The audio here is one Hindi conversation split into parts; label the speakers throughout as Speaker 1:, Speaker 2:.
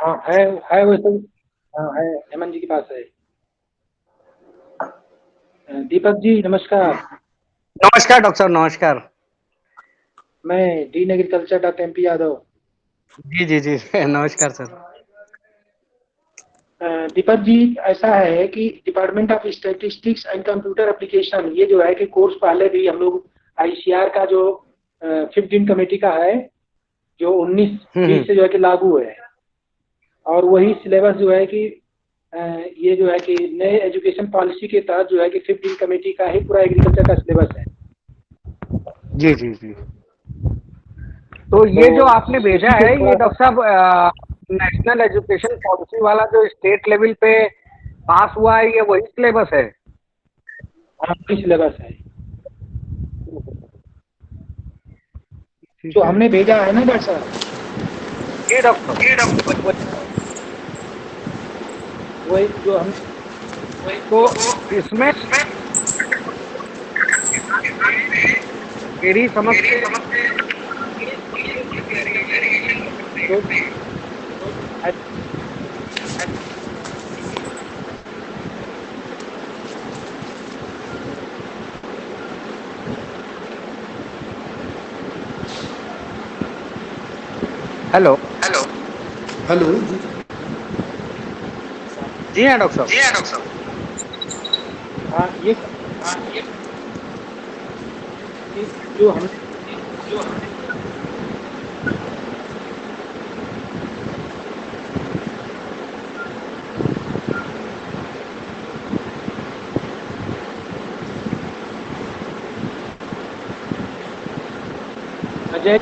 Speaker 1: हाँ है वैसे। हाँ है, हेमंत जी के पास है। दीपक जी नमस्कार।
Speaker 2: नमस्कार डॉक्टर साहब, नमस्कार।
Speaker 1: मैं dean agriculture doctor MP Yadav.
Speaker 2: जी जी जी नमस्कार सर।
Speaker 1: दीपक जी, ऐसा है कि department of statistics and computer application, ये जो है कि कोर्स पहले भी हम लोग ICR का जो 15 कमेटी का है, जो 19-20
Speaker 2: हम्म।
Speaker 1: से जो है कि लागू है। और वही सिलेबस जो है कि ये जो है कि नए एजुकेशन पॉलिसी के तहत जो है कि 15 कमेटी का ही पूरा एग्रीकल्चर का सिलेबस है।
Speaker 2: जी जी जी। तो
Speaker 1: तो
Speaker 2: ये जो आपने भेजा
Speaker 1: इसी पे
Speaker 2: है ये
Speaker 1: थोड़ा सा।
Speaker 2: डॉक्टर साहब नेशनल एजुकेशन पॉलिसी वाला जो स्टेट लेवल पे पास हुआ है, ये वही सिलेबस है?
Speaker 1: हाँ, वही सिलेबस है जो
Speaker 2: ठीक है।
Speaker 1: हमने भेजा है ना डॉक्टर साहब।
Speaker 2: जी डॉक्टर।
Speaker 1: वही जो हम।
Speaker 2: तो इसमें मेरी समझ से
Speaker 1: तो
Speaker 2: हेलो।
Speaker 3: हेलो जी।
Speaker 2: जी हाँ डॉक्टर साहब।
Speaker 1: हाँ, ये कि जो हम। अजय।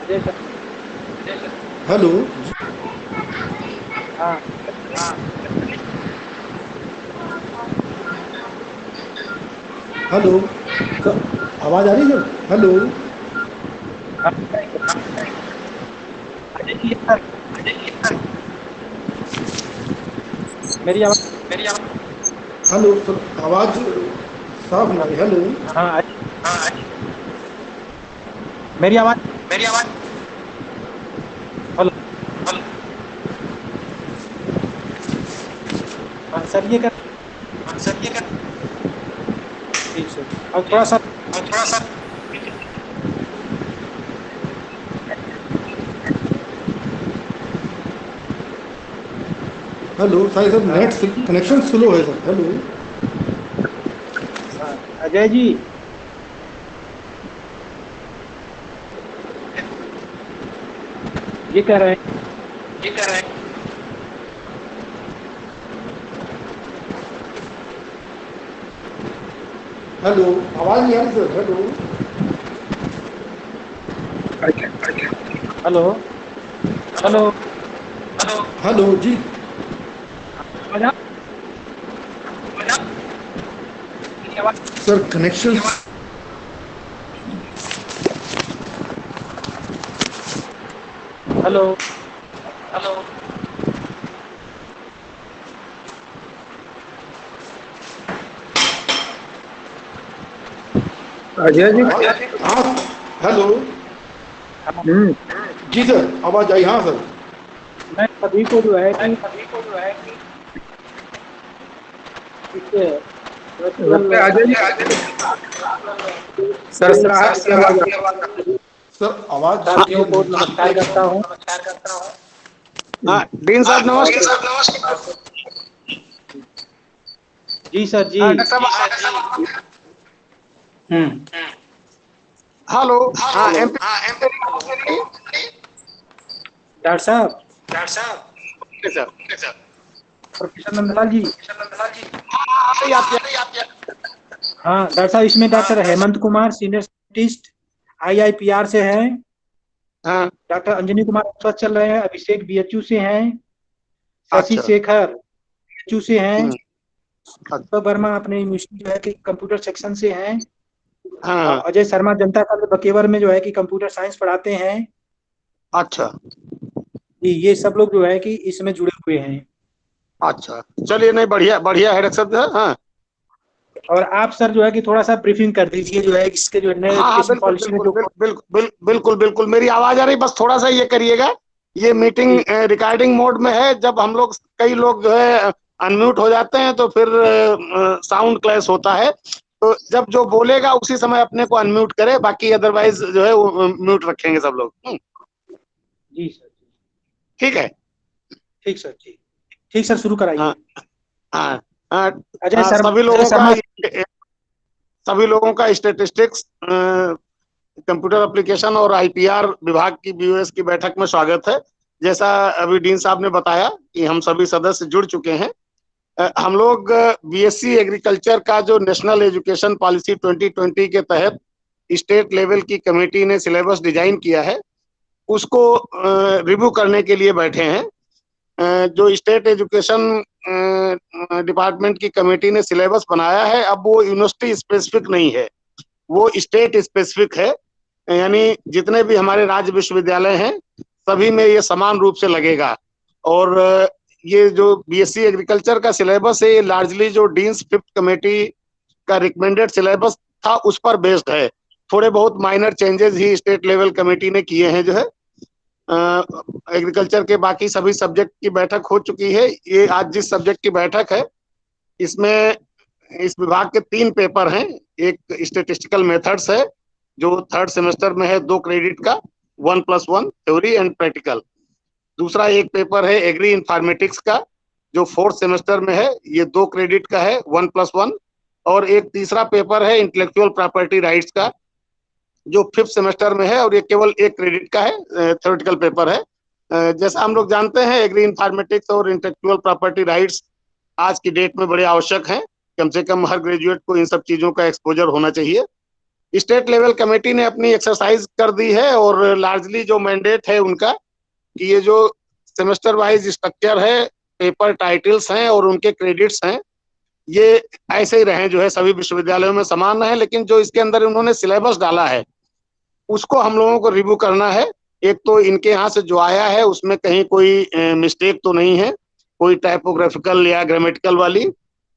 Speaker 1: अजय सर।
Speaker 3: हेलो।
Speaker 1: हाँ।
Speaker 3: हेलो। आवाज आ रही है सर? हेलो।
Speaker 1: हाँ, अजय जी सर, मेरी आवाज।
Speaker 3: हेलो सर, आवाज साफ नहीं आ रही। हेलो।
Speaker 1: हाँ मेरी आवाज। हेलो। हाँ सर, ये कर। ठीक सर। और थोड़ा सा।
Speaker 3: हेलो शायद sir net
Speaker 1: Ajay ji.
Speaker 3: Connection slow है सर। हेलो।
Speaker 1: हाँ, अजय जी। ये कह रहे हैं।
Speaker 3: हेलो। आवाज नहीं आ रही sir. Hello.
Speaker 1: Hello. Hello.
Speaker 3: Hello जी।
Speaker 1: आवाज आ। मेरी आवाज।
Speaker 3: Sir connection.
Speaker 1: Hello.
Speaker 2: Ajay ji.
Speaker 3: हाँ। हेलो।
Speaker 1: हाँ,
Speaker 3: जी सर, आवाज आई। हाँ सर।
Speaker 1: मैं सभी को जो है कि इससे वर्चुअल
Speaker 2: लगता है अजय जी सरसराहट की आवाज आ रही
Speaker 3: सर आवाज
Speaker 1: साथियों
Speaker 3: क्लियर
Speaker 1: को
Speaker 3: नहीं।
Speaker 1: नमस्कार करता हूँ।
Speaker 2: है। हाँ डीन साहब नमस्कार।
Speaker 1: जी सर जी।
Speaker 2: हाँ डॉक्टर साहब।
Speaker 1: हम्म।
Speaker 2: हेलो। हाँ
Speaker 1: हेलो।
Speaker 2: MP।
Speaker 1: डॉक्टर साहब।
Speaker 2: सर।
Speaker 1: प्रोफेसर नंदलाल जी।
Speaker 2: हाँ आप।
Speaker 1: हाँ डॉक्टर साहब, इसमें doctor Hemant Kumar senior scientist IIPR से हैं।
Speaker 2: हाँ।
Speaker 1: डॉक्टर अंजनी कुमार अस्वस्थ चल रहे हैं, अभिषेक BHU से हैं। शशि
Speaker 2: अच्छा।
Speaker 1: शेखर BHU से हैं।
Speaker 2: हम्म। अच्छा।
Speaker 1: दीपक वर्मा अपने यूनिवर्सिटी जो है कि कंप्यूटर सेक्शन से हैं।
Speaker 2: हाँ।
Speaker 1: और अजय शर्मा जनता कालेज बकेवर में जो है कि कंप्यूटर साइंस पढ़ाते हैं।
Speaker 2: अच्छा।
Speaker 1: जी, ये सब लोग जो है कि इसमें जुड़े हुए हैं।
Speaker 2: अच्छा चलिए, नहीं बढ़िया बढ़िया है डॉक्टर साहब। हाँ।
Speaker 1: और आप सर जो है कि थोड़ा सा ब्रीफिंग कर दीजिए जो है इसके जो नए
Speaker 2: हाँ हाँ
Speaker 1: एजुकेशन
Speaker 2: बिल्कुल
Speaker 1: पॉलिसी में
Speaker 2: बिल्कुल
Speaker 1: जो
Speaker 2: बिल्कुल बिल्कुल बिल्कुल मेरी आवाज आ रही, बस थोड़ा सा ये करिएगा, ये मीटिंग
Speaker 1: जी
Speaker 2: रिकॉर्डिंग मोड में है, जब हम लोग कई लोग जो है अनम्यूट हो जाते हैं तो फिर साउंड क्लैश होता है, तो जब जो बोलेगा उसी समय अपने को अनम्यूट करे, बाकी अदरवाइज जो है वो म्यूट रखेंगे सब लोग।
Speaker 1: जी सर
Speaker 2: ठीक है।
Speaker 1: ठीक सर जी ठीक सर शुरू कराइए।
Speaker 2: हाँ हाँ हाँ
Speaker 1: अजय
Speaker 2: हाँ,
Speaker 1: शर्मा अजय शर्मा
Speaker 2: सभी लोगों का स्टैटिस्टिक्स, कंप्यूटर एप्लीकेशन और आईपीआर विभाग की बीओएस की बैठक में स्वागत है। जैसा अभी डीन साहब ने बताया कि हम सभी सदस्य जुड़ चुके हैं। हम लोग बीएससी एग्रीकल्चर का जो नेशनल एजुकेशन पॉलिसी 2020 के तहत स्टेट लेवल की कमेटी ने सिलेबस डिजाइन किया है, उसको रिव्यू करने के लिए बैठे हैं। जो स्टेट एजुकेशन डिपार्टमेंट की कमेटी ने सिलेबस बनाया है, अब वो यूनिवर्सिटी स्पेसिफिक नहीं है, वो स्टेट स्पेसिफिक है, यानी जितने भी हमारे राज्य विश्वविद्यालय हैं सभी में ये समान रूप से लगेगा। और ये जो बीएससी एग्रीकल्चर का सिलेबस है, ये लार्जली जो डीन्स फिफ्थ कमेटी का रिकमेंडेड सिलेबस था उस पर बेस्ड है। थोड़े बहुत माइनर चेंजेस ही स्टेट लेवल कमेटी ने किए हैं। जो है एग्रीकल्चर के बाकी सभी सब्जेक्ट की बैठक हो चुकी है। ये आज जिस सब्जेक्ट की बैठक है इसमें इस विभाग के 3 पेपर हैं। एक स्टेटिस्टिकल मेथड्स है जो थर्ड सेमेस्टर में है, 2 क्रेडिट का, 1+1 थ्योरी एंड प्रैक्टिकल। दूसरा एक पेपर है एग्री इंफॉर्मेटिक्स का जो 4th सेमेस्टर में है, ये 2 क्रेडिट का है, 1+1। और एक तीसरा पेपर है इंटेलेक्चुअल प्रॉपर्टी राइट्स का जो 5th सेमेस्टर में है और ये केवल 1 क्रेडिट का है, थ्योरेटिकल पेपर है। जैसा हम लोग जानते हैं एग्री इंफॉर्मेटिक्स और इंटेलेक्चुअल प्रॉपर्टी राइट्स आज की डेट में बड़े आवश्यक हैं, कम से कम हर ग्रेजुएट को इन सब चीजों का एक्सपोजर होना चाहिए। स्टेट लेवल कमेटी ने अपनी एक्सरसाइज कर दी है और लार्जली जो मैंडेट है उनका कि ये जो सेमेस्टर वाइज स्ट्रक्चर है, पेपर टाइटल्स हैं और उनके क्रेडिट्स हैं, ये ऐसे ही रहे, जो है सभी विश्वविद्यालयों में समान है। लेकिन जो इसके अंदर उन्होंने सिलेबस डाला है उसको हम लोगों को रिव्यू करना है। एक तो इनके यहाँ से जो आया है उसमें कहीं कोई मिस्टेक तो नहीं है, कोई टाइपोग्राफिकल या ग्रामेटिकल वाली।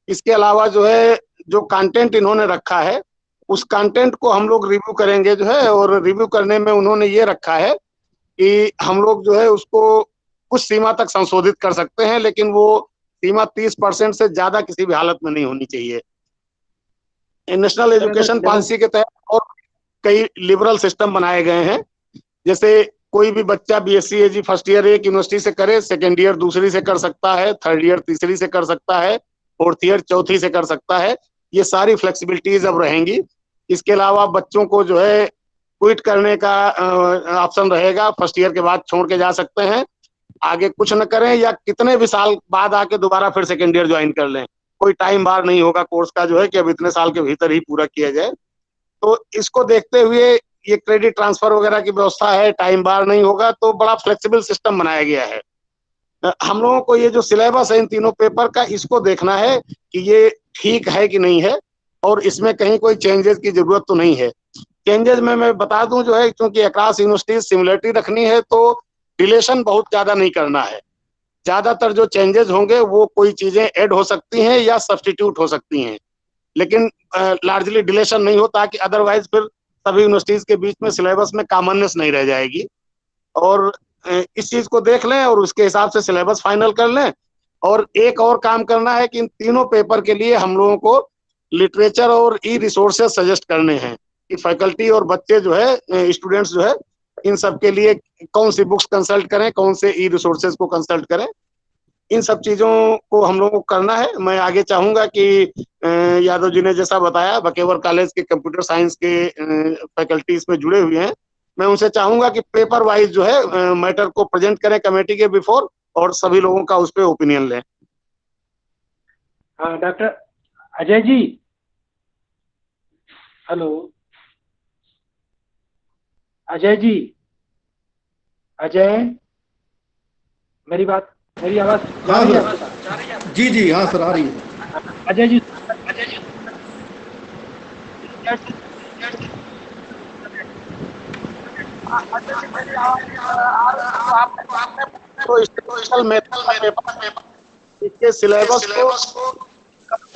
Speaker 2: इसके अलावा जो है जो कंटेंट इन्होंने रखा है उस कंटेंट को हम लोग रिव्यू करेंगे जो है, और रिव्यू करने में उन्होंने ये रखा है कि हम लोग जो है उसको कुछ सीमा तक संशोधित कर सकते हैं, लेकिन वो सीमा 30% से ज्यादा किसी भी हालत में नहीं होनी चाहिए। नेशनल एजुकेशन पॉलिसी के तहत और कई लिबरल सिस्टम बनाए गए हैं, जैसे कोई भी बच्चा बीएससी एजी फर्स्ट ईयर एक यूनिवर्सिटी से करे, सेकेंड ईयर दूसरी से कर सकता है, थर्ड ईयर तीसरी से कर सकता है, फोर्थ ईयर चौथी से कर सकता है। ये सारी फ्लेक्सिबिलिटीज अब रहेंगी। इसके अलावा बच्चों को जो है क्विट करने का ऑप्शन रहेगा, फर्स्ट ईयर के बाद छोड़ के जा सकते हैं, आगे कुछ न करें या कितने भी साल बाद आके दोबारा फिर सेकेंड ईयर ज्वाइन कर लें, कोई टाइम बार नहीं होगा कोर्स का जो है कि अब इतने साल के भीतर ही पूरा किया जाए। तो इसको देखते हुए ये क्रेडिट ट्रांसफर वगैरह की व्यवस्था है, टाइम बार नहीं होगा, तो बड़ा फ्लेक्सिबल सिस्टम बनाया गया है। हम लोगों को ये जो सिलेबस है इन तीनों पेपर का, इसको देखना है कि ये ठीक है कि नहीं है और इसमें कहीं कोई चेंजेस की जरूरत तो नहीं है। चेंजेस में मैं बता दूं जो है, क्योंकि अक्रॉस यूनिवर्सिटीज सिमिलरिटी रखनी है तो डिलेशन बहुत ज्यादा नहीं करना है। ज्यादातर जो चेंजेस होंगे वो कोई चीजें ऐड हो सकती हैं या सब्सटीट्यूट हो सकती हैं, लेकिन लार्जली डिलेशन नहीं हो, ताकि अदरवाइज फिर सभी यूनिवर्सिटीज के बीच में सिलेबस में कॉमननेस नहीं रह जाएगी। और इस चीज को देख लें और उसके हिसाब से सिलेबस फाइनल कर लें। और एक और काम करना है कि इन तीनों पेपर के लिए हम लोगों को लिटरेचर और ई रिसोर्सेज सजेस्ट करने हैं कि फैकल्टी और बच्चे जो है, स्टूडेंट्स जो है, इन सब के लिए कौन सी बुक्स कंसल्ट करें, कौन से ई रिसोर्सेज को कंसल्ट करें। इन सब चीजों को हम लोगों को करना है। मैं आगे चाहूंगा कि यादव जी ने जैसा बताया, बकेवर कॉलेज के कंप्यूटर साइंस के फैकल्टी इसमें जुड़े हुए हैं, मैं उनसे चाहूंगा कि पेपर वाइज जो है मैटर को प्रेजेंट करें कमेटी के बिफोर और सभी लोगों का उस पर ओपिनियन लें।
Speaker 1: हाँ डॉक्टर अजय जी, हेलो अजय जी, अजय, मेरी आवाज जा
Speaker 3: हाँ
Speaker 1: रही है
Speaker 3: सर,
Speaker 1: आपके पास?
Speaker 3: जी जी हाँ सर, आ रही है।
Speaker 1: अजय जी
Speaker 2: तो स्टेटिस्टिकल मेथड का पेपर, इसके सिलेबस को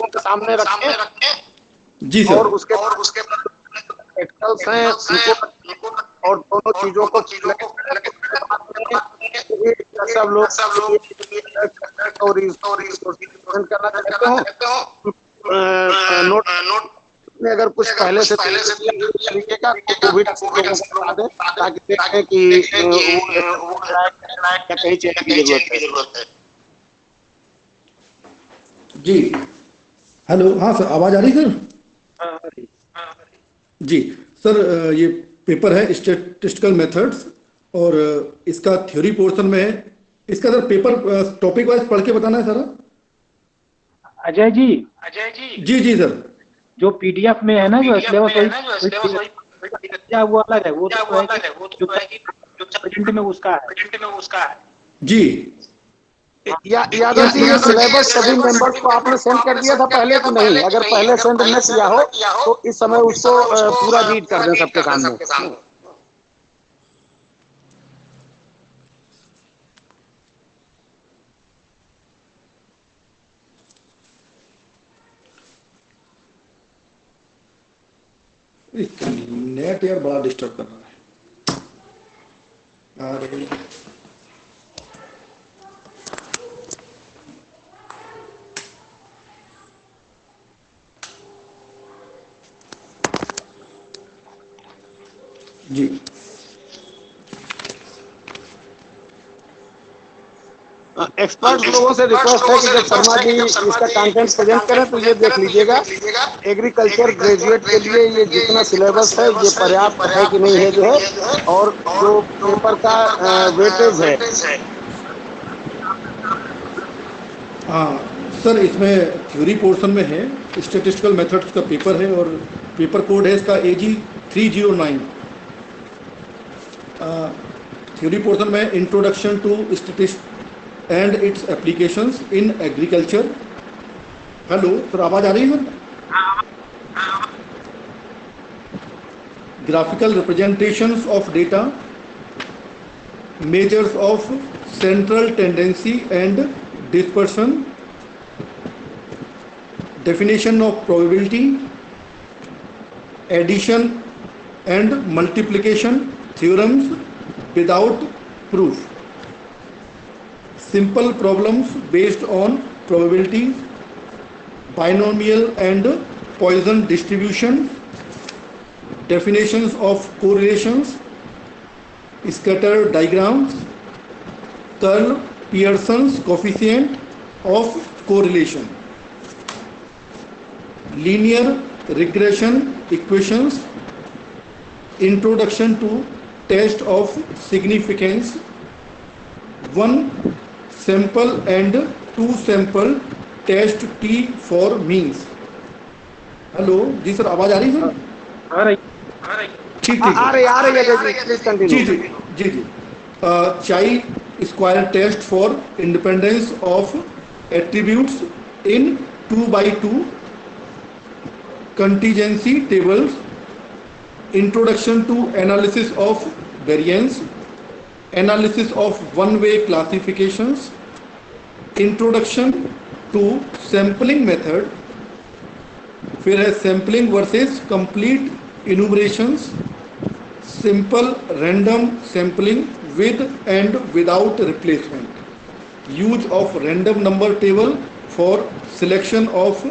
Speaker 2: उनके सामने रखें
Speaker 3: जी सर।
Speaker 2: और उसके प्रैक्टिकल्स हैं उनको, और दोनों चीजों को सब लोग करना चाहते हो नोट में अगर कुछ पहले से तरीके का वो भी लोगों को बता दें, ताकि देखें कि वो या कहीं चेंज की जरूरत है।
Speaker 3: जी हेलो, हाँ सर, आवाज आ रही सर? जी सर, ये पेपर है स्टैटिस्टिकल मेथड्स, और इसका थ्योरी पोर्शन में है। इसका सर पेपर टॉपिक वाइज पढ़ के बताना है सर।
Speaker 1: अजय जी,
Speaker 3: जी जी सर।
Speaker 1: जो पीडीएफ में है ना, जो सिलेबस वही दिया वो अलग है। वो तो है कि जो प्रेजेंट में उसका है।
Speaker 3: जी
Speaker 2: यादव जी, ये सिलेबस सभी मेंबर्स को आपने सेंड कर दिया था पहले कि नहीं? अगर पहले सेंड न किया हो तो इस समय उसको पूरा रीड कर दें सबके सामने।
Speaker 3: नेट यार बड़ा डिस्टर्ब कर रहा है। अरे जी
Speaker 2: एक्सपर्ट लोगों से रिक्वेस्ट है कि जब शर्मा जी इसका कंटेंट प्रेजेंट करें तो ये देख लीजिएगा एग्रीकल्चर ग्रेजुएट के लिए ये जितना सिलेबस है ये पर्याप्त है कि नहीं है, जो है, और जो पेपर का वेटेज है।
Speaker 3: हाँ सर, इसमें थ्योरी पोर्शन में है, स्टैटिस्टिकल मेथड्स का पेपर है, और पेपर कोड है इसका AG 309। थ्योरी पोर्शन में introduction to statistics and its applications in agriculture. Hello sir, आवाज आ रही है sir? Graphical representations of data, measures of central tendency and dispersion, definition of probability, addition and multiplication theorems without proof, simple problems based on probabilities, binomial and Poisson distribution, definitions of correlations, scatter diagrams, curl Pearson's coefficient of correlation, linear regression equations, introduction to test of significance, one sample and two sample test T for means। Hello जी सर, आवाज आ रही है सर?
Speaker 1: आ रही।
Speaker 3: ठीक
Speaker 2: आ रही है प्लीज कंटिन्यू।
Speaker 3: जी जी जी जी। Chi square test for independence of attributes in 2x2 contingency tables, introduction to analysis of variance, analysis of one-way classifications, introduction to sampling method, फिर है sampling versus complete enumerations, simple random sampling with and without replacement, use of random number table for selection of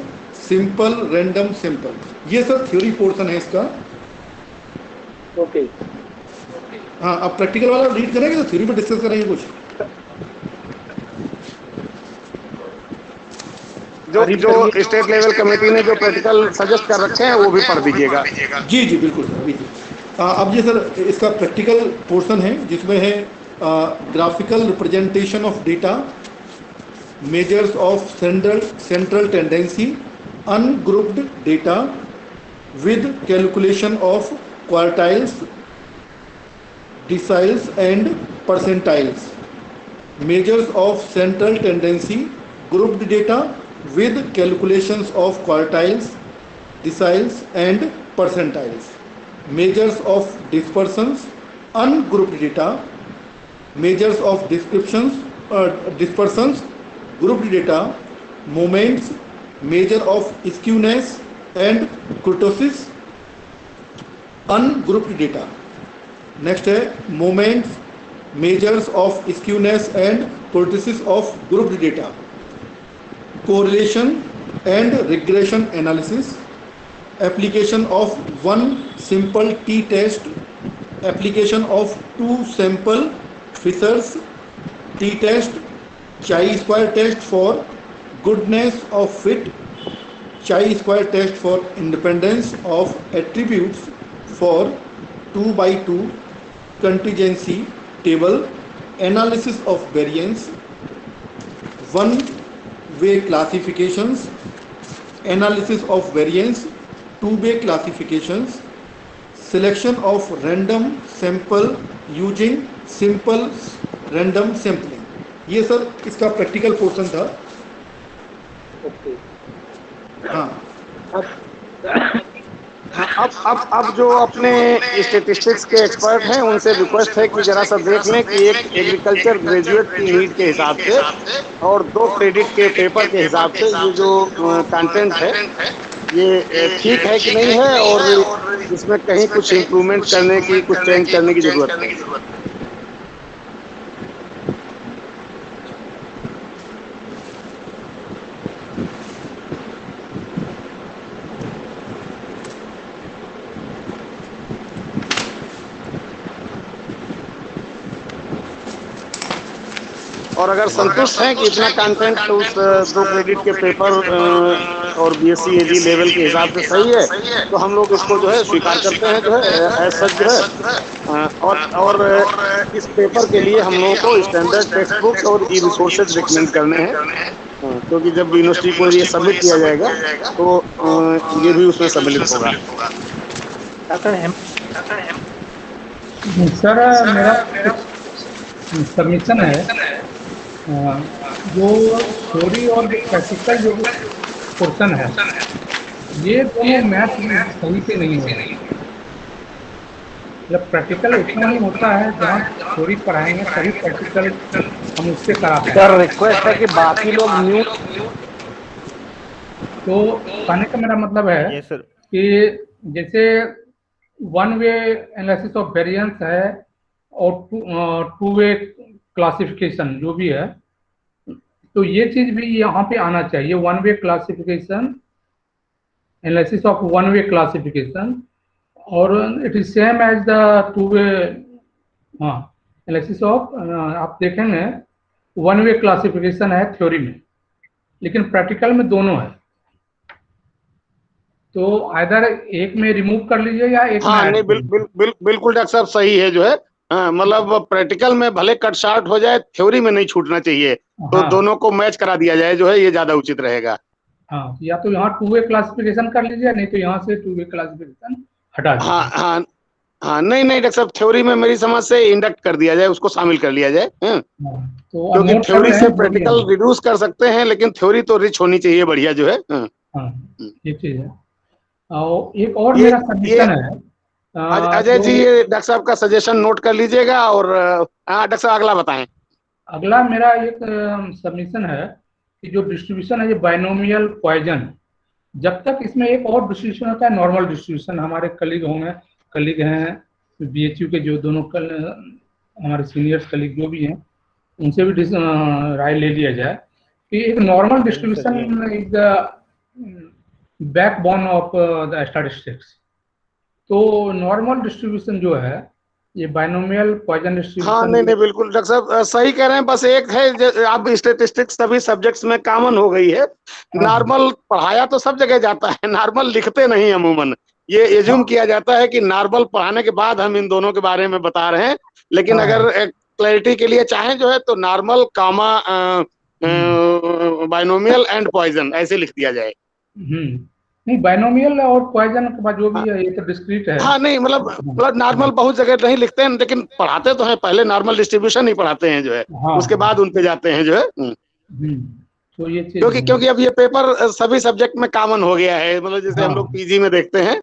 Speaker 3: simple random sample. ये सब थ्योरी पोर्शन है इसका।
Speaker 1: ओके।
Speaker 3: हाँ, अब प्रैक्टिकल वाला रीड करेंगे तो थ्योरी पर डिस्कस करेंगे कुछ।
Speaker 2: जो स्टेट लेवल कमेटी ने जो प्रैक्टिकल सजेस्ट कर रखे हैं वो भी पढ़ दीजिएगा।
Speaker 3: जी जी बिल्कुल सर, बिल्कुल। अब ये सर इसका प्रैक्टिकल पोर्शन है, जिसमें है graphical representation of data, measures of central tendency, ungrouped data with calculation of quartiles, deciles and percentiles, measures of central tendency, grouped data with calculations of quartiles, deciles and percentiles, measures of dispersions, ungrouped data, measures of dispersions, grouped data, moments, measure of skewness and kurtosis ungrouped data. Next है moments, measures of skewness and kurtosis of grouped data, correlation and regression analysis, application of one simple t-test, application of two sample Fisher's t-test, chi-square test for goodness of fit, chi-square test for independence of attributes for 2 by 2 contingency table, analysis of variance, one-way classifications, analysis of variance, two-way classifications, selection of random sample using simple random sampling। ये सर इसका प्रैक्टिकल पोर्शन था।
Speaker 1: ओके।
Speaker 3: हाँ
Speaker 2: अब जो अपने स्टेटिस्टिक्स के एक्सपर्ट हैं उनसे रिक्वेस्ट है कि जरा सा देख लें कि एक एग्रीकल्चर ग्रेजुएट की नीड के हिसाब से और 2 क्रेडिट के पेपर के हिसाब से ये जो कंटेंट है ये ठीक है कि नहीं है, और इसमें कहीं कुछ इम्प्रूवमेंट करने की, कुछ चेंज करने की जरूरत है। और अगर संतुष्ट हैं कि इतना कंटेंट तो उस 2 क्रेडिट के पेपर और बीएससी एजी लेवल के हिसाब से सही है, तो हम लोग इसको जो है स्वीकार करते हैं, जो है एज सच जो है। और इस पेपर के लिए हम लोगों को स्टैंडर्ड टेक्स्ट बुक्स और ई रिसोर्सेज रिकमेंड करने हैं, क्योंकि जब यूनिवर्सिटी को ये सबमिट किया जाएगा तो ये भी उसमें सम्मिलित होगा।
Speaker 4: सर मेरा सबमिशन है जो थ्योरी और प्रैक्टिकल जो पोर्शन है ये दोनों मैथ सही से नहीं हो रही। जब प्रैक्टिकल उतना ही होता है जहाँ थ्योरी पढ़ाएंगे सभी प्रैक्टिकल हम उससे कराते हैं।
Speaker 1: सर रिक्वेस्ट है कि बाकी लोग म्यूट।
Speaker 4: तो कहने का मेरा मतलब है कि जैसे one way analysis of variance है और टू वे क्लासिफिकेशन जो भी है, तो ये चीज भी यहाँ पे आना चाहिए। One way classification, analysis of one way classification, और it is same as the two way analysis of, आप देखेंगे वन वे क्लासिफिकेशन है थ्योरी में, लेकिन प्रैक्टिकल में दोनों है। तो आइदर एक में रिमूव कर लीजिए या एक
Speaker 2: हाँ,
Speaker 4: में
Speaker 2: नहीं बिल्कुल डॉक्टर साहब सही है जो है। हाँ, मतलब प्रैक्टिकल में भले कट शार्ट हो जाए, थ्योरी में नहीं छूटना चाहिए। तो दोनों को मैच करा दिया जाए जो है, ये ज्यादा उचित रहेगा।
Speaker 4: हाँ, या तो यहाँ टू वे क्लासिफिकेशन कर लीजिए, नहीं तो यहाँ से टू वे क्लासिफिकेशन हटा दीजिए।
Speaker 2: हाँ, नहीं डॉक्टर साहब, थ्योरी में मेरी समझ से इंडक्ट कर दिया जाए, उसको शामिल कर लिया जाए।
Speaker 4: तो
Speaker 2: क्योंकि थ्योरी से प्रैक्टिकल रिड्यूस कर सकते हैं, लेकिन थ्योरी तो रिच होनी चाहिए, बढ़िया जो है।
Speaker 4: ये चीज है। और एक और मेरा सजेशन है
Speaker 2: अजय जी, ये डॉक्टर साहब का सजेशन नोट कर लीजिएगा। और डॉक्टर साहब अगला बताएं।
Speaker 4: अगला मेरा एक सबमिशन है कि जो डिस्ट्रीब्यूशन है ये बाइनोमियल पॉइजन, जब तक इसमें एक और डिस्ट्रीब्यूशन होता है नॉर्मल डिस्ट्रीब्यूशन, हमारे कलीग हैं बीएचयू के, जो दोनों हमारे सीनियर्स कलीग जो भी हैं उनसे भी राय ले लिया जाए कि एक normal distribution is the backbone of the statistics. तो नॉर्मल डिस्ट्रीब्यूशन जो है ये बाइनोमियल पॉइजन डिस्ट्रीब्यूशन।
Speaker 2: हाँ, नहीं बिल्कुल डॉक्टर साहब सही कह रहे हैं। बस एक है, अब स्टैटिस्टिक्स सभी सब्जेक्ट्स में कॉमन हो गई है। नॉर्मल पढ़ाया तो सब जगह जाता है, नॉर्मल लिखते नहीं अमूमन। ये एज्यूम किया जाता है कि नॉर्मल पढ़ाने के बाद हम इन दोनों के बारे में बता रहे हैं, लेकिन अगर क्लैरिटी के लिए चाहें जो है तो normal comma binomial and Poisson ऐसे लिख दिया जाए।
Speaker 4: नहीं, बाइनोमियल और पॉइजन के बाद जो भी है ये तो डिस्क्रीट है।
Speaker 2: हाँ, नहीं मतलब नॉर्मल बहुत जगह नहीं लिखते हैं, लेकिन पढ़ाते तो हैं। पहले नॉर्मल डिस्ट्रीब्यूशन ही पढ़ाते हैं जो है, उसके बाद उन पे जाते हैं जो है।
Speaker 4: तो ये
Speaker 2: क्योंकि अब ये पेपर सभी सब्जेक्ट में कॉमन हो गया है। मतलब जैसे हम लोग पीजी में देखते हैं,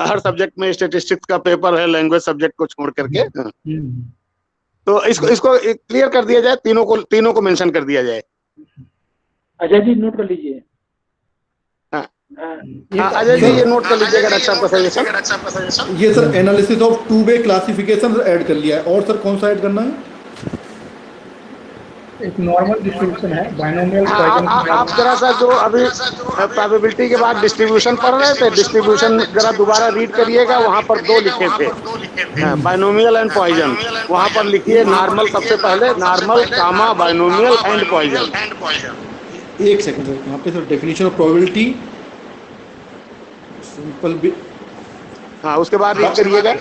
Speaker 2: हर सब्जेक्ट में स्टैटिस्टिक्स का पेपर है, लैंग्वेज सब्जेक्ट को छोड़ करके। तो इसको क्लियर कर दिया जाए, तीनों को मेंशन कर दिया जाए।
Speaker 1: अजय जी नोट कर लीजिए।
Speaker 2: अजय जी ये नोट कर लीजिएगा डॉक्टर साहब का सजेशन।
Speaker 3: ये sir analysis of two way classification add कर लिया है, और सर कौन सा ऐड करना है?
Speaker 4: एक नॉर्मल डिस्ट्रीब्यूशन है बाइनोमियल
Speaker 2: हाँ,
Speaker 4: पॉइजन की
Speaker 2: आप जरा सा जो अभी प्रोबेबिलिटी के बाद डिस्ट्रीब्यूशन पढ़ रहे थे, डिस्ट्रीब्यूशन जरा दोबारा रीड करिएगा, वहां पर दो लिखे थे बाइनोमियल एंड पॉइजन, वहां पर लिखिए नॉर्मल सबसे पहले, normal comma binomial and Poisson.
Speaker 3: एक सेकंड सर, यहाँ पे sir definition of probability simple
Speaker 2: हाँ, उसके बाद रीड करिएगा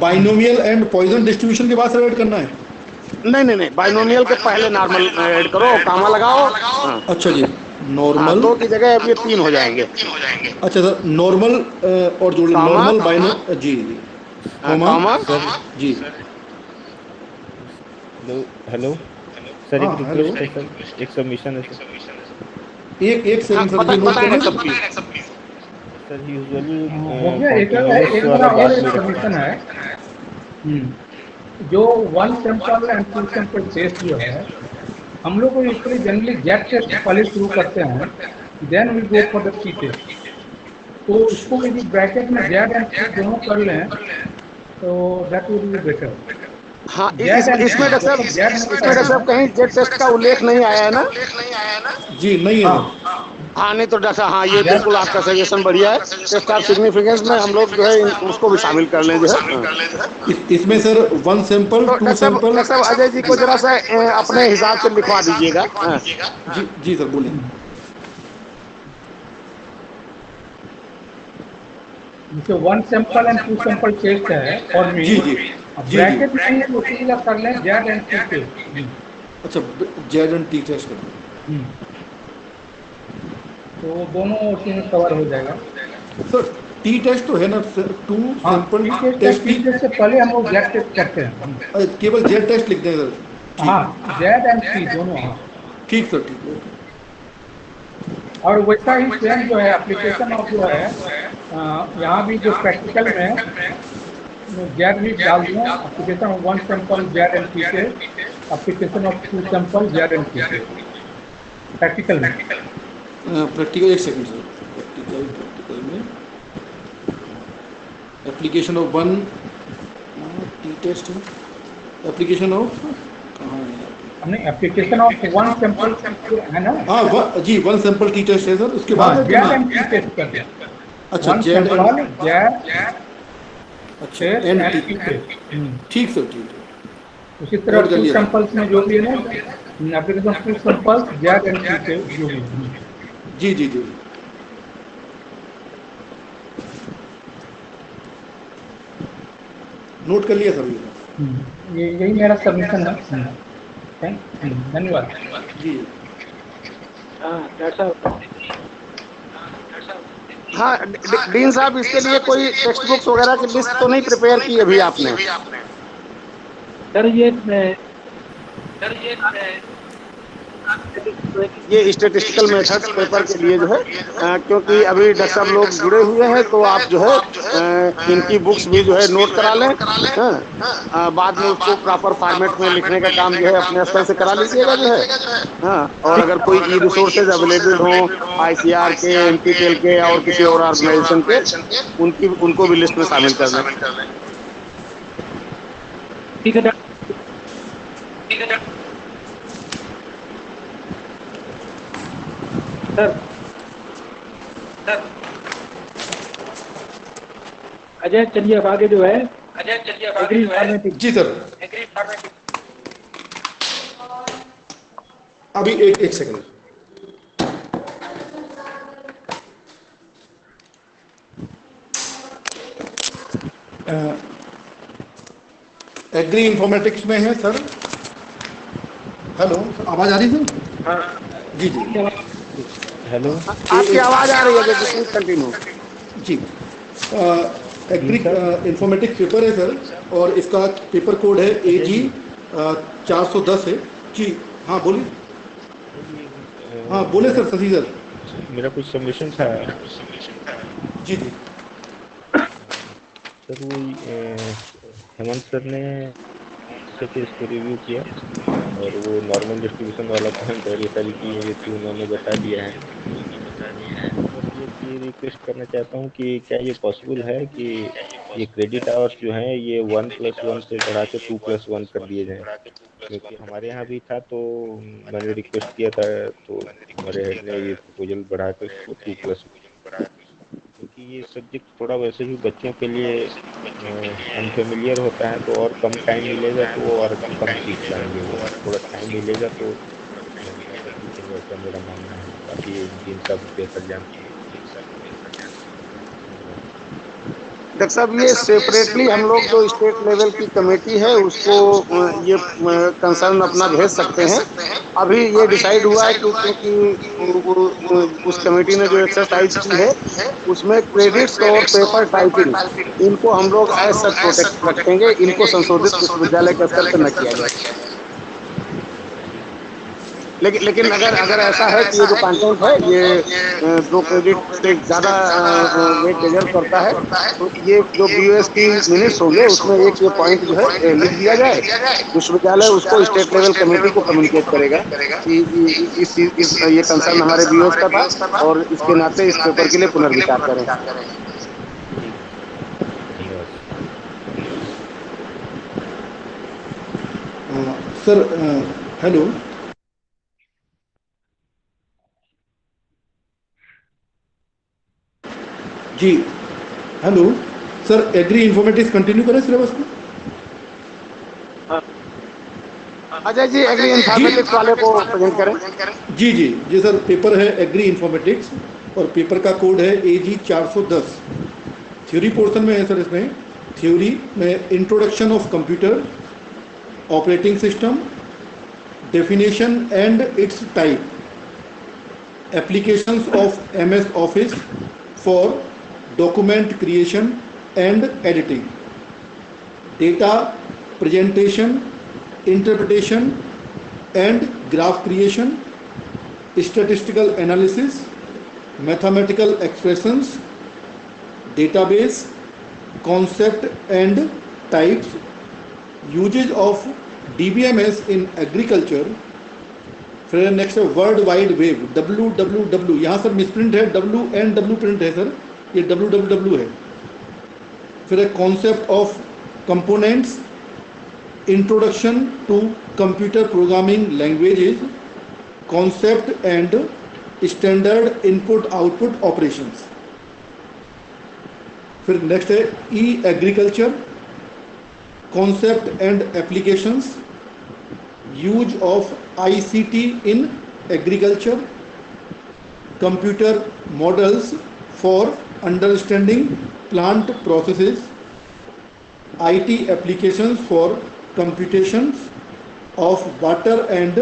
Speaker 3: बाइनोमियल एंड पॉइजन डिस्ट्रीब्यूशन के बाद सर ऐड करना है?
Speaker 2: नहीं, बाइनोमियल के पहले नॉर्मल ऐड करो, कामा लगाओ। हाँ,
Speaker 3: अच्छा जी,
Speaker 2: हाँ,
Speaker 3: नॉर्मल।
Speaker 2: दो की जगह अब ये 3 हो जाएंगे।
Speaker 3: अच्छा सर, नॉर्मल और जोड़ नॉर्मल बाइनो जी जी
Speaker 2: कामा
Speaker 3: जी।
Speaker 5: हेलो सर, एक
Speaker 3: हेलो,
Speaker 5: रिक्वेस्ट है सर, एक सबमिशन है सर।
Speaker 3: एक सेकंड सर, ये नोट
Speaker 2: बताएंगे
Speaker 3: करिए।
Speaker 2: सब प्लीज।
Speaker 5: सर यूजुअली
Speaker 4: हो गया। एक बड़ा और एक सबमिशन है जो one sample and two sample test जो है, हम लोग को इसके जनरली जेट टेस्ट पहले शुरू करते हैं, then we go for the T test. तो इसको यदि ब्रैकेट में जेड एंड टी दोनों कर लें तो दैट विल बी बेटर।
Speaker 2: हाँ, इसमें डॉक्टर साहब कहीं जेड टेस्ट का उल्लेख नहीं आया है ना?
Speaker 3: जी नहीं है सर।
Speaker 2: हाँ, नहीं तो डॉक्टर, हाँ ये बिल्कुल आपका सजेशन बढ़िया है। टेस्ट ऑफ सिग्निफिकेंस में हम लोग जो है उसको भी शामिल कर लें जो है।
Speaker 3: इसमें सर वन सैंपल
Speaker 2: तो
Speaker 3: टू सैंपल।
Speaker 2: डॉक्टर साहब अजय जी को जरा सा अपने हिसाब से लिखवा दीजिएगा।
Speaker 3: जी जी सर, बोलिए।
Speaker 4: जैसे one sample and two sample test है और
Speaker 3: जी जी जी
Speaker 4: ब्रैकेट में उसी का कर लें जेड एंड टी टेस्ट।
Speaker 3: अच्छा, जेड एंड टी टेस्ट कर
Speaker 4: तो दोनों उसी में कवर हो जाएगा
Speaker 3: सर। टी टेस्ट तो है ना sir, two sample test.
Speaker 4: T test से पहले हम लोग जेड टेस्ट करते हैं।
Speaker 3: केवल जेड टेस्ट लिख दें सर।
Speaker 4: हाँ, जेड एंड टी दोनों। हाँ
Speaker 3: ठीक सर, ठीक।
Speaker 4: और वैसा ही सेम जो है एप्लीकेशन ऑफ जो है यहाँ भी जो प्रैक्टिकल में जेड भी डाल दिया, application of one sample Z and T test, application of two sample Z and T test practical में।
Speaker 3: प्रैक्टिकल एक सेकंड सर, प्रैक्टिकल में application of one T test है, एप्लीकेशन ऑफ कहाँ है?
Speaker 4: हमने एप्लीकेशन ऑफ वन सैंपल है ना?
Speaker 3: हाँ जी, वन सैंपल टी टेस्ट है सर, उसके बाद
Speaker 4: जेड एंड टी टेस्ट कर दिया।
Speaker 3: अच्छा,
Speaker 4: वन
Speaker 3: जेड
Speaker 4: सैंपल जेड,
Speaker 3: अच्छा एंड टी टेस्ट। ठीक सर, ठीक है।
Speaker 4: उसी तरह टू सैंपल्स में जो भी है ना application to samples Z and T test जो भी है।
Speaker 3: जी जी जी, नोट कर लिया सर।
Speaker 4: ये यही मेरा सबमिशन है। धन्यवाद
Speaker 3: जी।
Speaker 1: हाँ डॉक्टर साहब।
Speaker 2: हाँ, डीन साहब इसके लिए कोई टेक्स्ट बुक्स वगैरह की लिस्ट तो नहीं प्रिपेयर की अभी आपने?
Speaker 1: सर
Speaker 2: ये स्टेटिस्टिकल मेथड्स पेपर के लिए जो है क्योंकि अभी डॉक्टर साहब लोग जुड़े हुए हैं तो आप जो है इनकी बुक्स भी जो है नोट करा लें। बाद में उसको प्रॉपर फॉर्मेट में लिखने का काम जो है अपने स्तर से करा लीजिएगा जो है। हाँ, और अगर कोई ई रिसोर्सेज अवेलेबल हो ICR के, NPTEL के और किसी और ऑर्गेनाइजेशन के, उनको भी लिस्ट में शामिल कर लें।
Speaker 1: ठीक है सर। अजय चलिए अब आगे जो है एग्री फार्मेटिक।
Speaker 3: जी सर, अभी एक सेकंड। एग्री इंफॉर्मेटिक्स में है सर। हेलो, आवाज आ रही है सर?
Speaker 1: हाँ
Speaker 3: जी जी
Speaker 5: हेलो,
Speaker 2: आपकी आवाज आ रही है, प्लीज कंटिन्यू।
Speaker 3: जी। एग्री इंफॉर्मेटिक्स पेपर है सर, और इसका पेपर कोड है AG 410 है जी। हाँ बोलिए। हाँ बोले सर, शशि सर।
Speaker 5: मेरा कुछ सबमिशन था।
Speaker 3: जी जी
Speaker 5: सर वो हेमंत सर ने इसको रिव्यू किया और वो नॉर्मल डिस्ट्रीब्यूशन वाला पॉइंट और ये सारी चीज़ें जो थी उन्होंने बता दिया है। और ये कि ये रिक्वेस्ट करना चाहता हूँ कि क्या ये पॉसिबल है कि ये क्रेडिट आवर्स जो हैं ये 1+1 से बढ़ा के 2+1 कर दिए जाएं, क्योंकि हमारे यहाँ भी था तो मैंने रिक्वेस्ट किया था तो हमारे हेड ने ये प्रपोजल बढ़ा के उसको 2+, क्योंकि ये सब्जेक्ट थोड़ा वैसे भी बच्चों के लिए अनफेमिलियर होता है, तो और कम टाइम मिलेगा तो वो और कम सीख पाएंगे, वो थोड़ा टाइम मिलेगा तो ज़्यादा सीखेंगे, ऐसा मेरा मानना है। बाकी डीन साहब बेहतर जानते हैं। धन्यवाद।
Speaker 2: डॉक्टर साहब, ये सेपरेटली हम लोग जो स्टेट लेवल की कमेटी है उसको ये कंसर्न अपना भेज सकते हैं। अभी ये डिसाइड हुआ है कि क्योंकि उस कमेटी ने जो एक्सरसाइज की है उसमें क्रेडिट्स और पेपर टाइपिंग इनको हम लोग एज सच प्रोटेक्ट रखेंगे, इनको संशोधित विश्वविद्यालय के स्तर पर न किया जाए। लेकिन अगर अगर ऐसा है कि ये जो कंटेंट है ये 2 क्रेडिट से ज़्यादा वेट डिजर्व करता है, तो ये जो बीओएस की मिनट्स होंगे उसमें एक ये पॉइंट जो है लिख दिया जाए, विश्वविद्यालय उसको स्टेट लेवल कमेटी को कम्युनिकेट करेगा कि इस ये कंसर्न हमारे बीओएस का था और इसके नाते इस पेपर के लिए पुनर्विचार करें।
Speaker 5: ठीक है, धन्यवाद।
Speaker 3: सर हेलो, जी hello sir, agri informatics continue करें सिलेबस में?
Speaker 2: अजय जी एग्री इन्फॉर्मेटिक्स वाले को प्रेजेंट करें।
Speaker 3: जी जी जी सर, पेपर है एग्री इन्फॉर्मेटिक्स और पेपर का कोड है AG 410। थ्योरी पोर्शन में है सर, इसमें थ्योरी में introduction of computer, operating system, definition and its type, applications of MS office for document creation and editing, data presentation, interpretation and graph creation, statistical analysis, mathematical expressions, database, concept and types, usage of DBMS in agriculture, फिर नेक्स्ट है वर्ल्ड वाइड वेब WWW, यहाँ सर मिसप्रिंट है, WNW प्रिंट है सर, ये WWW है। फिर है concept of components, Introduction to Computer Programming Languages, Concept and Standard Input-Output Operations. फिर नेक्स्ट है E-Agriculture, Concept and Applications, Use of ICT in Agriculture, Computer Models for Understanding Plant Processes, IT Applications for computations of water and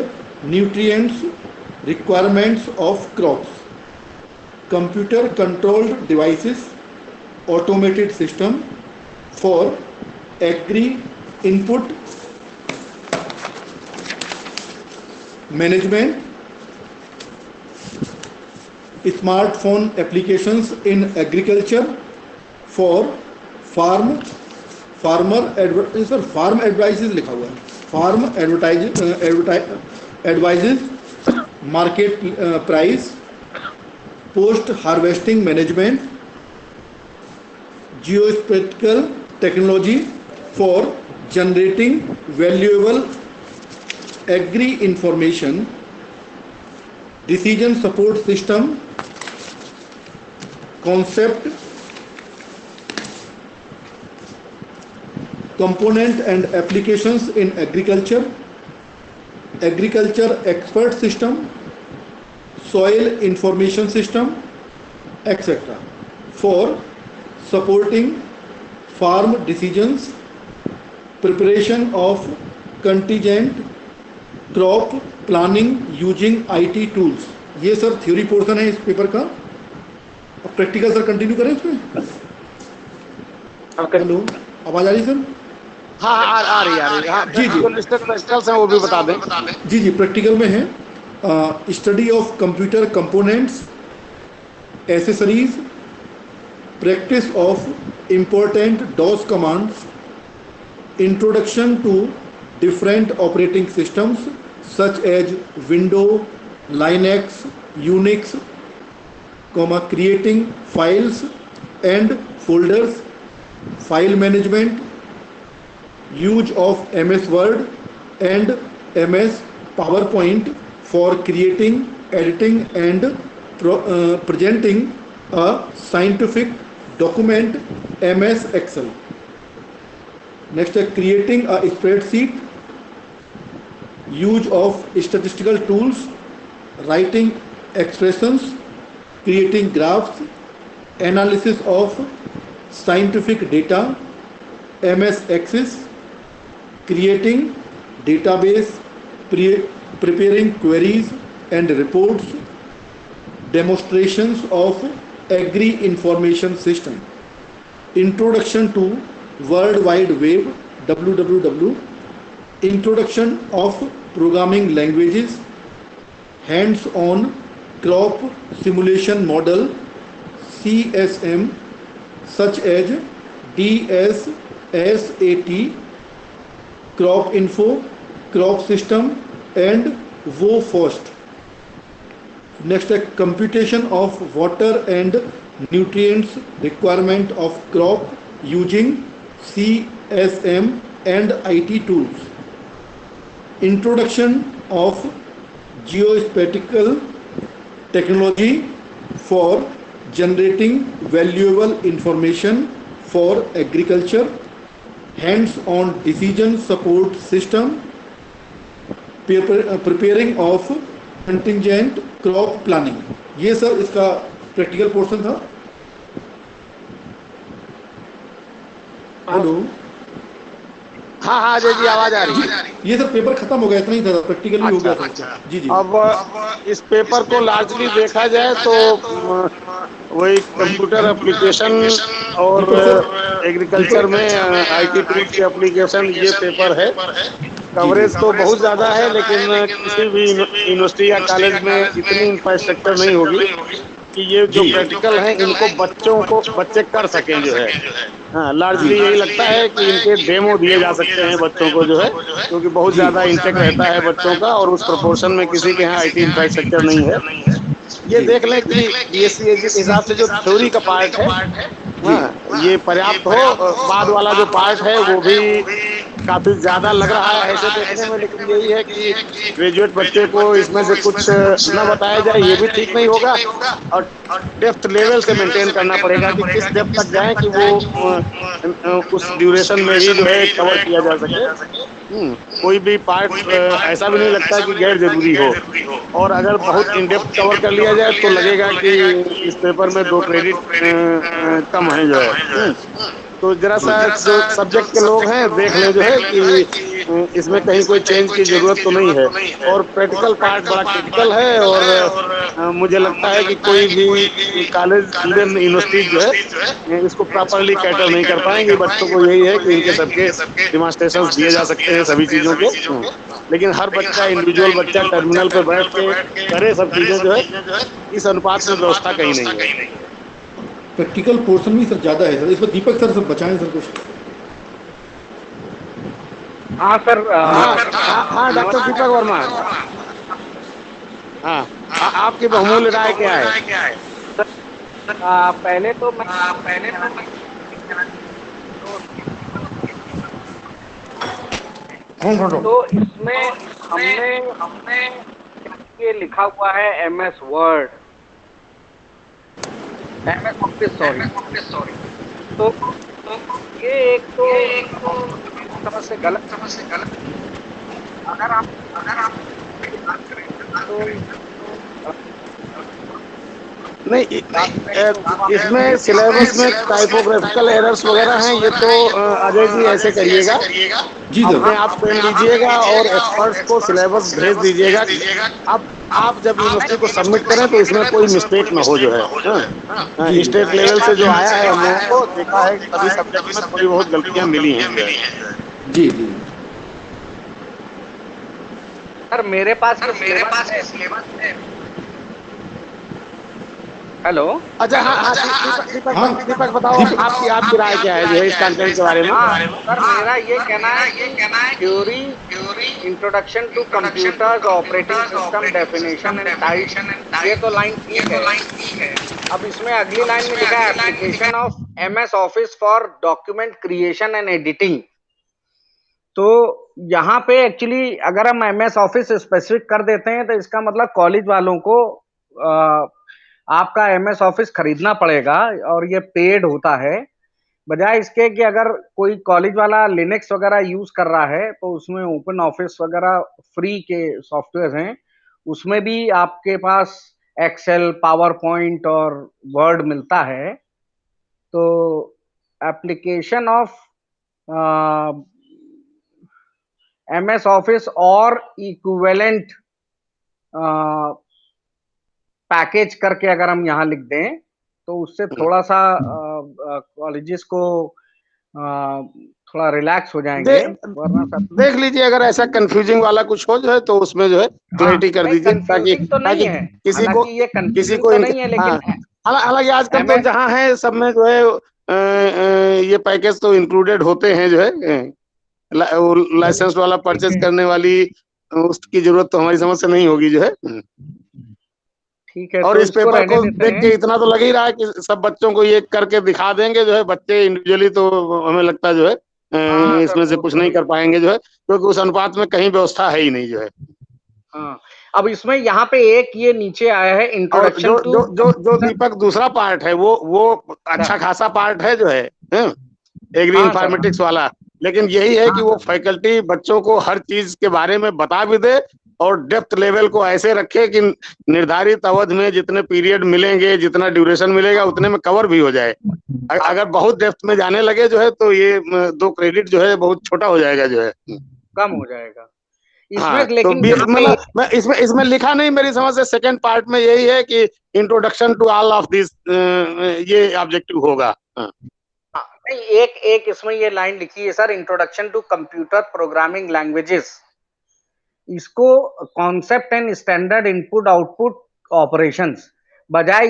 Speaker 3: nutrients requirements of crops, computer controlled devices, automated system for agri input management, smartphone applications in agriculture for farm advises लिखा हुआ है, farm advises, market price, post harvesting management, geospatial technology for generating valuable agri information, decision support system, concept, component and applications in agriculture, agriculture expert system, soil information system, etc. for supporting farm decisions, preparation of contingent crop planning using IT tools. ये सर थ्योरी पोर्शन है इस पेपर का। अब प्रैक्टिकल सर कंटिन्यू करें इसमें? हेलो, आवाज आ रही सर?
Speaker 2: हाँ आ रही है।
Speaker 3: जी जी,
Speaker 2: जो लिस्टेड प्रैक्टिकल्स हैं वो भी बता दें।
Speaker 3: जी जी, प्रैक्टिकल में है study of computer components, accessories, practice of important DOS commands, introduction to different operating systems such as window, Linux, Unix, creating files and folders, file management, use of MS Word and MS PowerPoint for creating, editing and presenting a scientific document, MS Excel. Next, creating a spreadsheet, use of statistical tools, writing expressions, creating graphs, analysis of scientific data, MS Access, creating database, preparing queries and reports, demonstrations of Agri Information System, introduction to World Wide Web, WWW, introduction of programming languages, hands-on crop simulation model, CSM, such as DSSAT, Crop Info, Crop System and WOFOST. Next, a computation of water and nutrients requirement of crop using CSM and IT tools. Introduction of geospatial technology for generating valuable information for agriculture, hands-on decision support system, preparing of contingent crop planning. ये सर इसका प्रैक्टिकल पोर्शन था। हेलो,
Speaker 2: हाँ हाँ अजय जी आवाज आ रही है।
Speaker 3: ये सर पेपर खत्म हो गया, इतना ही था, प्रैक्टिकल भी हो गया था।
Speaker 2: अच्छा।
Speaker 3: जी जी।
Speaker 2: अब इस पेपर को लार्जली देखा जाए तो वही कंप्यूटर एप्लीकेशन और एग्रीकल्चर में आईटी टूल्स के एप्लीकेशन, ये पेपर है। कवरेज तो बहुत ज्यादा है, लेकिन किसी भी यूनिवर्सिटी या कॉलेज में इतनी इंफ्रास्ट्रक्चर नहीं होगी कि ये जो प्रैक्टिकल हैं इनको बच्चे कर सकें जो है। हाँ, लार्जली यही लगता है कि इनके डेमो दिए जा सकते हैं बच्चों को जो है, क्योंकि बहुत ज्यादा इंटेक रहता है बच्चों का और उस प्रोपोर्शन में किसी के यहाँ आईटी इंफ्रास्ट्रक्चर नहीं है। ये देख लें कि बीएससी के हिसाब से जो थ्योरी का पार्ट है, हाँ, ये पर्याप्त हो। बाद वाला जो पार्ट है वो भी काफी ज्यादा लग रहा है ऐसे देखने में, लेकिन यही है कि ग्रेजुएट बच्चे को इसमें से कुछ न बताया जाए ये भी ठीक नहीं होगा, और डेप्थ लेवल से मेंटेन करना पड़ेगा कि किस डेप्थ तक जाए कि वो उस ड्यूरेशन में ही जो है कवर किया जा सके। कोई भी पार्ट ऐसा भी नहीं लगता कि गैर जरूरी हो, और अगर बहुत इन डेप्थ कवर कर लिया जाए तो लगेगा कि इस पेपर में 2 क्रेडिट कम है जो है। तो जरा सा जो सब्जेक्ट के लोग हैं देख लें जो है कि इसमें कहीं कोई चेंज की जरूरत तो नहीं है, और प्रैक्टिकल पार्ट बड़ा क्रिटिकल है। और मुझे लगता है कि कोई भी कॉलेज, इवन यूनिवर्सिटी जो है इसको प्रॉपरली कैटर नहीं कर पाएंगे। बच्चों को यही है कि इनके सबके डिमॉन्स्ट्रेशन दिए जा सकते हैं सभी चीजों के, लेकिन हर बच्चा, इंडिविजुअल बच्चा टर्मिनल पे बैठ के करे सब चीजें जो है, इस अनुपात में व्यवस्था कहीं नहीं है।
Speaker 3: प्रैक्टिकल पोर्शन भी सर ज्यादा है सर, इसमें दीपक सर सब बचाएं सर कुछ।
Speaker 6: हाँ सर,
Speaker 2: हाँ डॉक्टर दीपक वर्मा, हाँ आपकी बहुमूल्य राय क्या है?
Speaker 6: पहले तो तो इसमें हमने ये लिखा हुआ है MS Word, MS office, sorry. तो ये एक तरह से गलत अगर आप तो
Speaker 2: नहीं, इसमें सिलेबस में टाइपोग्राफिकल एरर्स वगैरह हैं, ये तो अजय जी ऐसे करिएगा, अपने आप पेन लीजिएगा और एक्सपर्ट्स को सिलेबस भेज दीजिएगा। अब आप जब यूनिवर्सिटी को सबमिट करें तो इसमें कोई मिस्टेक ना हो जो है। स्टेट लेवल से जो आया है हम लोगों को देखा है कि सभी सब्जेक्ट में थोड़ी बहुत गलतियां मिली हैं।
Speaker 3: जी जी
Speaker 6: सर, मेरे पास सिलेबस है। हेलो,
Speaker 2: अच्छा हाँ दीपक बताओ आपकी राय क्या है जो है इस कंटेंट के बारे में?
Speaker 6: सर मेरा ये कहना है theory, introduction to computers, operating system, definition and type, ये तो लाइन ठीक है, अब इसमें अगली लाइन में लिखा है application of MS office for document creation and editing. तो यहाँ पे एक्चुअली अगर हम MS ऑफिस स्पेसिफिक कर देते हैं तो इसका मतलब कॉलेज वालों को आपका MS ऑफिस खरीदना पड़ेगा और ये पेड होता है, बजाय इसके कि अगर कोई कॉलेज वाला लिनक्स वगैरह यूज कर रहा है तो उसमें ओपन ऑफिस वगैरह फ्री के सॉफ्टवेयर हैं, उसमें भी आपके पास एक्सेल, पावर पॉइंट और वर्ड मिलता है। तो एप्लीकेशन ऑफ MS ऑफिस और इक्विवेलेंट पैकेज करके अगर हम यहाँ लिख दें तो उससे थोड़ा सा कॉलेजेस को थोड़ा रिलैक्स हो जाएंगे। वरना सब
Speaker 2: देख लीजिए, अगर ऐसा कंफ्यूजिंग वाला कुछ हो जो है तो उसमें जो है क्लैरिटी कर
Speaker 6: नहीं,
Speaker 2: दीजिए, ताकि
Speaker 6: कंफ्यूजिंग तो नहीं है,
Speaker 2: किसी को
Speaker 6: हालांकि ये कंफ्यूजिंग तो नहीं है, लेकिन
Speaker 2: हालांकि आजकल तो
Speaker 6: MS
Speaker 2: जहाँ है सब में जो है ये पैकेज तो इंक्लूडेड होते हैं जो है, लाइसेंस वाला परचेज करने वाली उसकी जरूरत तो हमारी समझ से नहीं होगी जो है।
Speaker 6: ठीक है,
Speaker 2: और
Speaker 6: तो
Speaker 2: इस पेपर को देख के इतना तो लग ही रहा है कि सब बच्चों को ये करके दिखा देंगे जो है, बच्चे इंडिविजुअली तो हमें लगता है जो है इसमें से कुछ नहीं कर पाएंगे जो है, क्योंकि उस अनुपात में कहीं व्यवस्था है ही नहीं जो है।
Speaker 6: हाँ, अब इसमें यहाँ पे एक ये नीचे आया है इंट्रोडक्शन
Speaker 2: और
Speaker 6: टू
Speaker 2: जो दीपक दूसरा पार्ट है वो अच्छा खासा पार्ट है जो है एग्री इंफॉर्मेटिक्स वाला, लेकिन यही है कि वो फैकल्टी बच्चों को हर चीज के बारे में बता भी दे और डेप्थ लेवल को ऐसे रखे कि निर्धारित अवधि में जितने पीरियड मिलेंगे, जितना ड्यूरेशन मिलेगा उतने में कवर भी हो जाए। अगर बहुत डेप्थ में जाने लगे जो है तो ये 2 क्रेडिट जो है बहुत छोटा हो जाएगा जो है,
Speaker 6: कम हो जाएगा इसमें।
Speaker 2: हाँ,
Speaker 6: लेकिन
Speaker 2: तो मैं इसमें लिखा नहीं, मेरी समझ से सेकंड पार्ट में यही है कि introduction to all of this ये ऑब्जेक्टिव होगा।
Speaker 6: नहीं, एक इसमें ये लाइन लिखी है sir, introduction to computer programming languages, इसको concept and standard input output operations, बजाय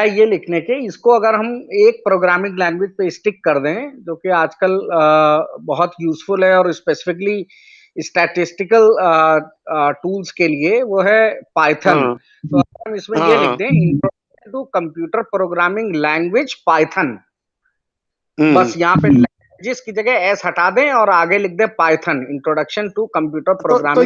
Speaker 6: ये लिखने के इसको अगर हम एक प्रोग्रामिंग लैंग्वेज पे स्टिक कर दें, जो कि आजकल बहुत यूजफुल है और स्पेसिफिकली स्टैटिस्टिकल टूल्स के लिए, वो है पाइथन। तो अगर हम इसमें ये लिख दें introduction to computer programming language Python, बस यहाँ पे लैंग्वेजेस की जगह एस हटा दें और आगे लिख दें Python, introduction to computer programming.
Speaker 2: तो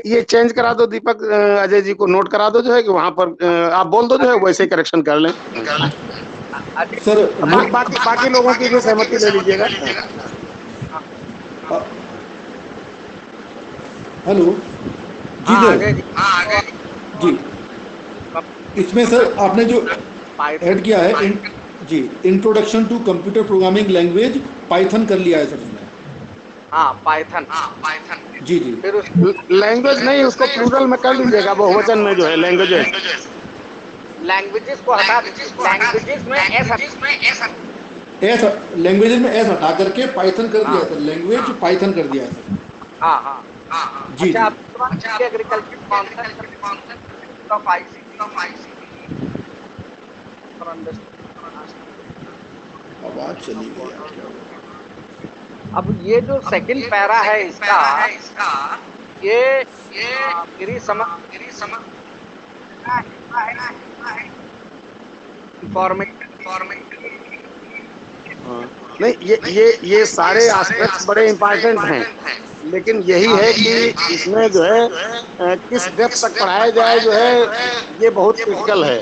Speaker 2: ये चेंज करा दो दीपक, अजय जी को नोट करा दो जो है कि वहां पर आप बोल दो जो है, वैसे करेक्शन कर लें
Speaker 3: सर।
Speaker 2: बाकी लोगों की भी सहमति ले लीजिएगा।
Speaker 3: हेलो जी सर। जी, इसमें सर आपने जो ऐड किया है जी, introduction to computer programming language Python कर लिया है सर इसमें।
Speaker 6: पाइथन
Speaker 2: जी जी, फिर लैंग्वेज नहीं, उसको प्लूरल में कर लीजिएगा, बहुवचन में जो है
Speaker 6: लैंग्वेजेस को हटा दीजिए, लैंग्वेजेस में
Speaker 3: लैंग्वेजेस में एस हटा करके पाइथन कर दिया सर, लैंग्वेज पाइथन कर दिया है सर।
Speaker 6: जी। अच्छा, एग्रीकल्चर कॉन्सेप्ट ऑफ आईसीटी
Speaker 3: आवाज चली गई।
Speaker 6: अब ये जो सेकंड पैरा है इसका, ये मेरी समझ
Speaker 2: नहीं, ये सारे एस्पेक्ट्स बड़े इंपॉर्टेंट हैं, लेकिन यही है कि इसमें जो है किस डेप्थ तक पढ़ाया जाए जो है, ये बहुत क्रिटिकल है।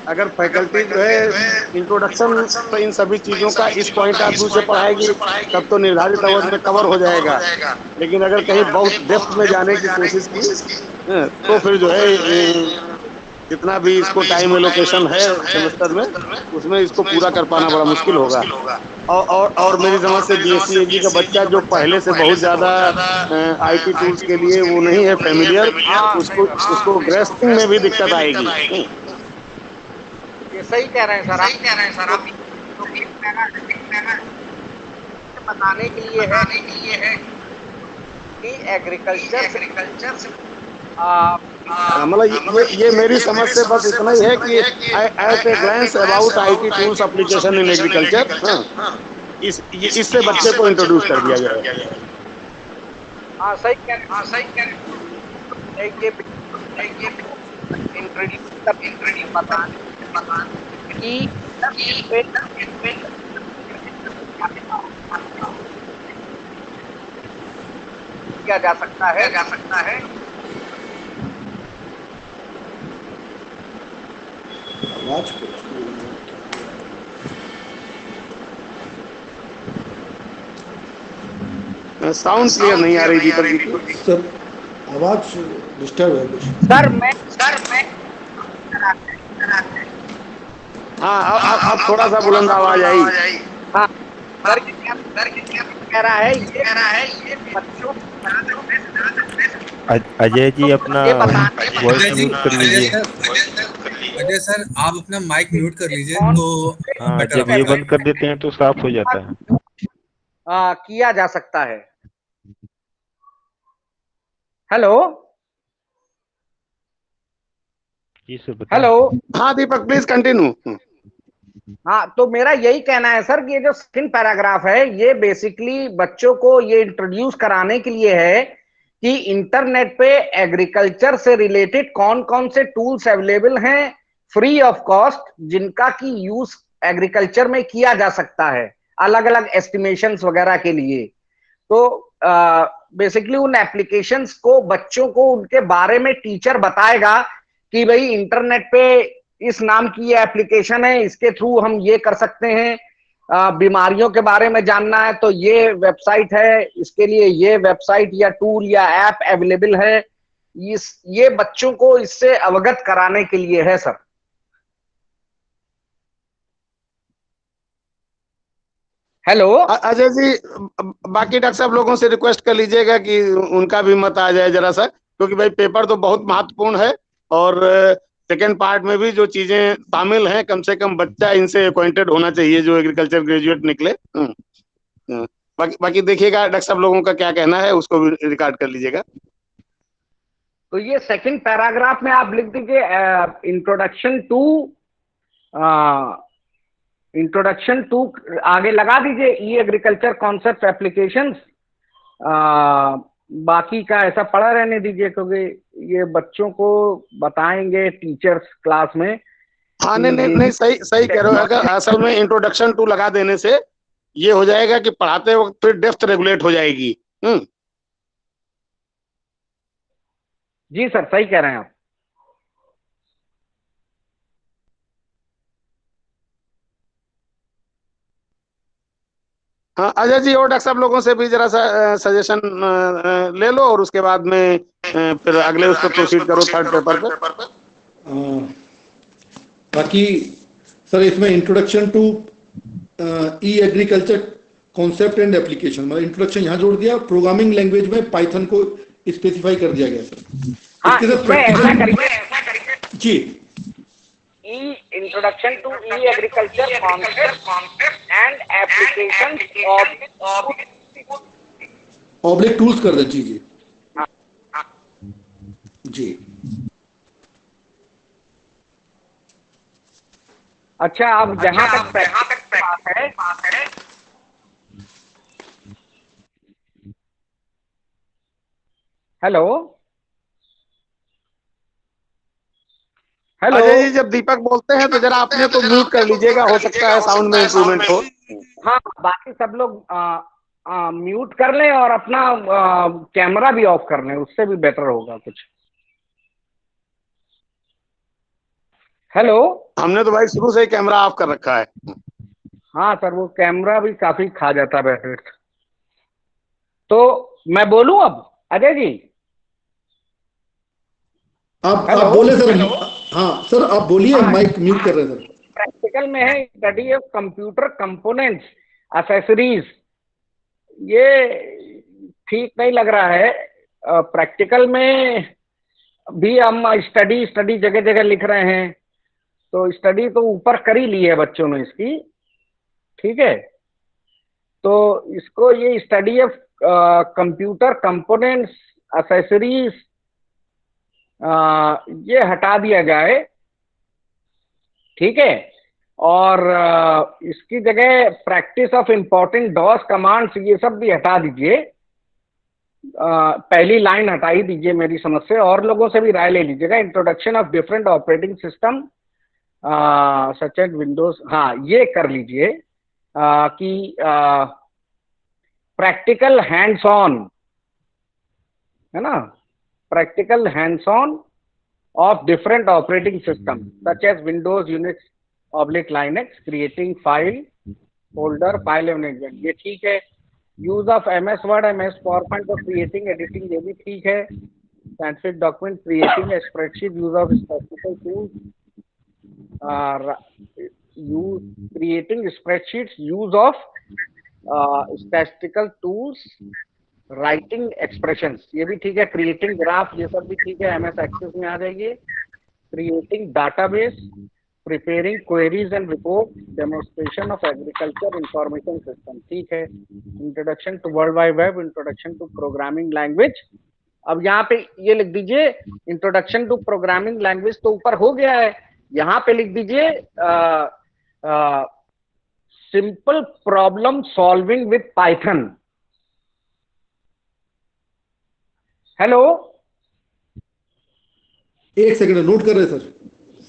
Speaker 2: अगर फैकल्टी जो है इंट्रोडक्शन तो इन सभी चीज़ों का इस पॉइंट ऑफ व्यू से पढ़ाएगी तब तो निर्धारित अवधि में कवर हो जाएगा, लेकिन अगर कहीं बहुत डेप्थ में जाने की कोशिश की तो फिर जो है जितना भी इसको टाइम एलोकेशन है सेमेस्टर में, उसमें इसको पूरा कर पाना बड़ा मुश्किल होगा। और मेरी समझ से बीएससी एजी का बच्चा जो पहले से बहुत ज़्यादा आईटी टूल्स के लिए वो नहीं है फेमिलियर, उसको ग्रेस्पिंग में भी दिक्कत आएगी।
Speaker 6: ये सही कह रहे हैं सर आप। बताने के लिए है कि एग्रीकल्चर
Speaker 2: मतलब ये मेरी समझ से बस इतना ही है कि at a glance about IT tools application in agriculture, इससे बच्चे को इंट्रोड्यूस कर दिया जाए।
Speaker 6: सही कह रहे हैं। इंट्रोड्यूस बताने कि किया जा सकता है।
Speaker 3: आवाज
Speaker 2: साउंड क्लियर नहीं आ रही दीपक जी की।
Speaker 3: सर आवाज डिस्टर्ब है कुछ।
Speaker 6: सर मैं
Speaker 2: हाँ अब थोड़ा सा बुलंद आवाज आई।
Speaker 6: हाँ सर कह रहा है ये बच्चों
Speaker 5: अजय जी अपना वॉइस म्यूट कर लीजिए।
Speaker 7: अजय सर आप अपना माइक म्यूट कर लीजिए तो
Speaker 5: हाँ,
Speaker 7: बेटर
Speaker 5: जब ये बंद कर देते हैं तो साफ हो जाता है।
Speaker 6: किया जा सकता है। हेलो
Speaker 5: जी सर बताएं।
Speaker 6: हेलो।
Speaker 2: हाँ दीपक प्लीज कंटिन्यू।
Speaker 6: हाँ तो मेरा यही कहना है सर कि ये जो सेकंड पैराग्राफ है ये बेसिकली बच्चों को ये इंट्रोड्यूस कराने के लिए है कि इंटरनेट पे एग्रीकल्चर से रिलेटेड कौन कौन से टूल्स अवेलेबल हैं फ्री ऑफ कॉस्ट, जिनका की यूज एग्रीकल्चर में किया जा सकता है अलग अलग एस्टिमेशंस वगैरह के लिए। तो बेसिकली उन एप्लीकेशंस को बच्चों को उनके बारे में टीचर बताएगा कि भाई इंटरनेट पे इस नाम की ये एप्लीकेशन है, इसके थ्रू हम ये कर सकते हैं। बीमारियों के बारे में जानना है तो ये वेबसाइट है, इसके लिए ये वेबसाइट या टूल या ऐप अवेलेबल है। ये बच्चों को इससे अवगत कराने के लिए है सर। हेलो
Speaker 2: अजय जी, बाकी डॉक्टर साहब लोगों से रिक्वेस्ट कर लीजिएगा कि उनका भी मत आ जाए जरा सा, क्योंकि भाई पेपर तो बहुत महत्वपूर्ण है और सेकेंड पार्ट में भी जो चीजें शामिल हैं कम से कम बच्चा इनसे अक्वाइंटेड होना चाहिए जो एग्रीकल्चर ग्रेजुएट निकले। बाकी देखिएगा डॉक्टर साहब लोगों का क्या कहना है, उसको भी रिकॉर्ड कर लीजिएगा।
Speaker 6: तो ये सेकंड पैराग्राफ में आप लिख दीजिए इंट्रोडक्शन टू आगे लगा दीजिए ई एग्रीकल्चर कॉन्सेप्ट एप्लीकेशंस। बाकी का ऐसा पढ़ा रहने दीजिए क्योंकि ये बच्चों को बताएंगे टीचर्स क्लास में।
Speaker 2: हाँ नहीं सही कह रहे हो। अगर असल में इंट्रोडक्शन टू लगा देने से ये हो जाएगा कि पढ़ाते वक्त फिर डेप्थ रेगुलेट हो जाएगी।
Speaker 6: जी सर सही कह रहे हैं आप।
Speaker 2: हाँ अजय जी और डॉक्टर साहब लोगों से भी जरा सा सजेशन ले लो और उसके बाद में फिर अगले उस पर प्रोसीड करो थर्ड पेपर पे।
Speaker 3: बाकी सर इसमें introduction to e agriculture concept and application, मतलब इंट्रोडक्शन यहाँ जोड़ दिया, प्रोग्रामिंग लैंग्वेज में पाइथन को स्पेसिफाई कर दिया गया सर।
Speaker 6: हाँ,
Speaker 3: जी
Speaker 6: introduction to e agriculture concept and application
Speaker 3: ऑब्लिक टूल्स कर दे। जी जी जी।
Speaker 6: अच्छा अब जहां तक बात है हेलो
Speaker 2: अजय जी जब दीपक बोलते हैं तो जरा अपने को म्यूट कर लीजिएगा, हो सकता है साउंड में इम्प्रूवमेंट हो।
Speaker 6: हाँ बाकी सब लोग म्यूट कर लें और अपना कैमरा भी ऑफ कर लें, उससे भी बेटर होगा कुछ। हेलो
Speaker 2: हमने तो भाई शुरू से ही कैमरा ऑफ कर रखा है।
Speaker 6: हाँ सर वो कैमरा भी काफी खा जाता है बैटरी। तो मैं बोलूं अब अजय जी?
Speaker 3: आप बोले सर। हाँ सर आप बोलिए, माइक म्यूट कर रहे सर।
Speaker 6: प्रैक्टिकल में है study of computer components accessories, ये ठीक नहीं लग रहा है। प्रैक्टिकल में भी हम स्टडी जगह जगह लिख रहे हैं, तो स्टडी तो ऊपर कर ही ली है बच्चों ने इसकी, ठीक है। तो इसको ये study of computer components accessories ये हटा दिया जाए, ठीक है। और इसकी जगह practice of important DOS commands ये सब भी हटा दीजिए। पहली लाइन हटा ही दीजिए मेरी समझ से, और लोगों से भी राय ले लीजिएगा। Introduction of different operating system such as Windows, हाँ ये कर लीजिए कि प्रैक्टिकल हैंड्स ऑन, है ना, practical hands on of different operating system such as Windows, Unix oblique Linux, creating file folder, file management, ये ठीक है। Use of MS Word, MS PowerPoint for creating editing, ये भी ठीक है। Scientific document, creating spreadsheet, use of statistical tools, creating spreadsheets, use of statistical tools, writing expressions, ये भी ठीक है। क्रिएटिंग ग्राफ, ये सब भी ठीक है, MS एक्सेस में आ जाएगी। Creating database, preparing queries and report, demonstration of agriculture information system, ठीक है। Introduction to world wide web, introduction to programming language. अब यहाँ पे ये लिख दीजिए इंट्रोडक्शन टू प्रोग्रामिंग लैंग्वेज, तो ऊपर हो गया है, यहाँ पे लिख दीजिए simple problem solving with Python. Hello,
Speaker 3: एक सेकंड नोट कर रहे हैं सर।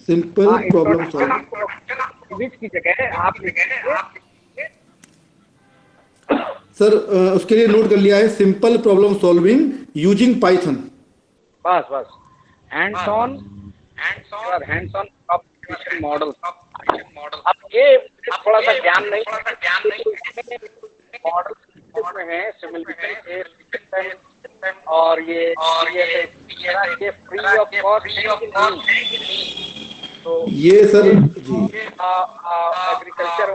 Speaker 3: सिंपल प्रॉब्लम सॉल्विंग
Speaker 6: की जगह आप
Speaker 3: सर उसके लिए नोट कर लिया है, simple problem solving using Python.
Speaker 6: बस बस, हैंड्स ऑन मॉडल। अब ये थोड़ा सा ज्ञान नहीं, मॉडल में है सिमुलेशन और ये फ्री ऑफ कॉस्ट, तो
Speaker 3: ये सर जी
Speaker 6: एग्रीकल्चर,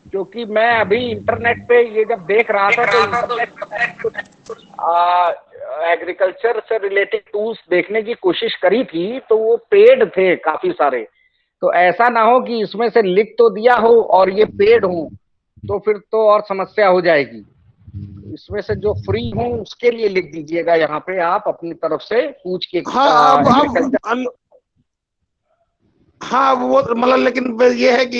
Speaker 6: क्योंकि मैं अभी इंटरनेट पे ये जब देख रहा था तो एग्रीकल्चर से रिलेटेड टूल्स देखने की कोशिश करी थी, तो वो पेड थे काफी सारे। तो ऐसा ना हो कि इसमें से लिख तो दिया हो और ये पेड हो, तो फिर तो और समस्या हो जाएगी। इसमें से जो फ्री हो उसके लिए लिख दीजिएगा यहाँ पे, आप अपनी तरफ से पूछ के।
Speaker 2: हाँ वो मतलब, लेकिन ये है कि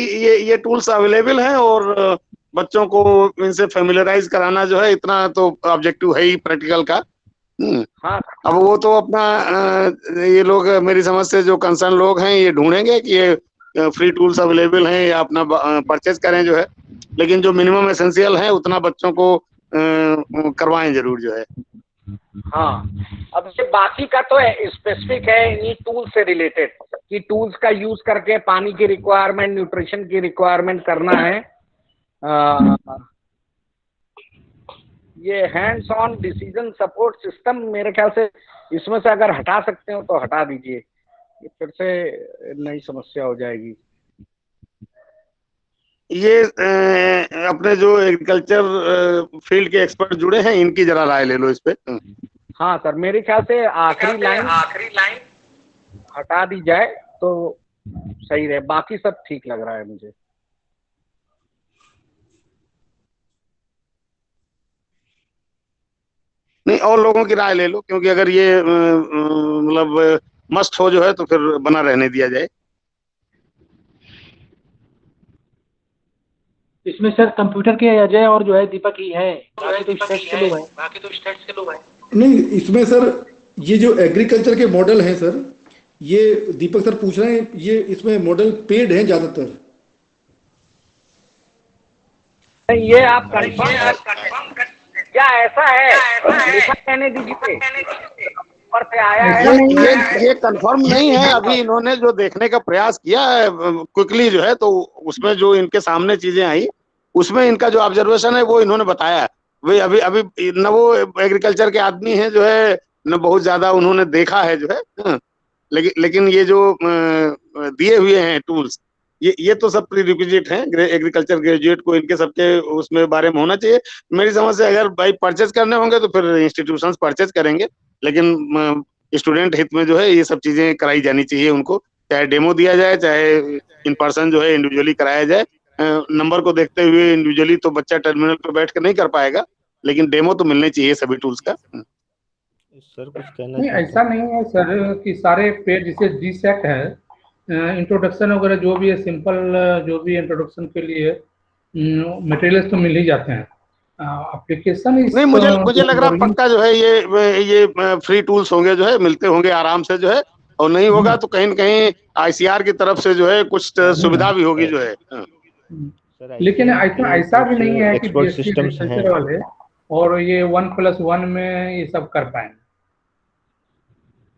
Speaker 2: ये टूल्स अवेलेबल हैं और बच्चों को इनसे फेमिलराइज कराना जो है, इतना तो ऑब्जेक्टिव है ही प्रैक्टिकल का।
Speaker 6: हाँ,
Speaker 2: अब वो तो अपना ये लोग, मेरी समझ से जो कंसर्न लोग हैं, ये ढूंढेंगे कि ये फ्री टूल्स अवेलेबल हैं या अपना परचेज करें जो है, लेकिन जो मिनिमम एसेंशियल है उतना बच्चों को करवाएं जरूर जो है।
Speaker 6: हाँ, अब ये बाकी का तो स्पेसिफिक है इन्हीं टूल से रिलेटेड, कि टूल्स का यूज करके पानी की रिक्वायरमेंट, न्यूट्रिशन की रिक्वायरमेंट करना है। ये hands on decision support system, मेरे ख्याल से इसमें से अगर हटा सकते हो तो हटा दीजिए, ये फिर से नई समस्या हो जाएगी।
Speaker 2: ये अपने जो एग्रीकल्चर फील्ड के एक्सपर्ट जुड़े हैं, इनकी जरा राय ले लो इस पे।
Speaker 6: हाँ सर, मेरे ख्याल से आखिरी लाइन हटा दी जाए तो सही रहे, बाकी सब ठीक लग रहा है मुझे।
Speaker 2: नहीं, और लोगों की राय ले लो, क्योंकि अगर ये मतलब मस्ट हो जो है तो फिर बना रहने दिया जाए।
Speaker 1: इसमें सर कंप्यूटर के अजय और जो है दीपक ही है, बाकी तो स्टेट्स के लोग हैं।
Speaker 3: नहीं, इसमें सर ये जो एग्रीकल्चर के मॉडल हैं सर, ये दीपक सर पूछ रहे हैं, ये इसमें मॉडल पेड हैं ज्यादातर।
Speaker 6: ये आप कंफर्म क्या ऐसा है? कहने दीजिए, ऊपर से आया है।
Speaker 2: ये कंफर्म नहीं है, अभी इन्होंने जो देखने का प्रयास किया है क्विकली जो है, तो उसमें जो इनके सामने चीजें आई, उसमें इनका जो ऑब्जर्वेशन है वो इन्होंने बताया। वे अभी न वो एग्रीकल्चर के आदमी हैं जो है, न बहुत ज्यादा उन्होंने देखा है जो है, लेकिन ये जो दिए हुए हैं टूल्स, ये तो सब प्रीरिक्विजिट हैं एग्रीकल्चर ग्रेजुएट को, इनके सबके उसमें बारे में होना चाहिए। मेरी समझ से अगर भाई परचेज करने होंगे तो फिर इंस्टीट्यूशंस परचेज करेंगे, लेकिन स्टूडेंट हित में जो है ये सब चीजें कराई जानी चाहिए उनको, चाहे डेमो दिया जाए, चाहे इन पर्सन जो है इंडिविजुअली कराया जाए। नंबर को देखते हुए इंडिविजुअली तो बच्चा टर्मिनल पे बैठ कर नहीं कर पाएगा, लेकिन डेमो तो मिलने चाहिए सभी टूल्स का।
Speaker 5: सर कुछ कहना
Speaker 4: नहीं, ऐसा नहीं है सर कि सारे पेज जैसे DSET है, इंट्रोडक्शन वगैरह जो भी है, सिंपल जो भी इंट्रोडक्शन के लिए मटेरियल्स तो मिल ही जाते हैं। एप्लीकेशन इस
Speaker 2: नहीं, मुझे लग रहा पक्का जो है ये फ्री टूल्स होंगे, जो है मिलते होंगे आराम से जो है, और नहीं होगा तो कहीं न कहीं आईसीआर की तरफ से जो है कुछ सुविधा भी होगी जो है।
Speaker 4: लेकिन ऐसा भी नहीं है कि
Speaker 5: एक्सपर्ट
Speaker 4: बीएससी
Speaker 5: सिस्टम्स हैं
Speaker 4: एग्रीकल्चर वाले और ये 1+1 में ये सब कर पाएंगे,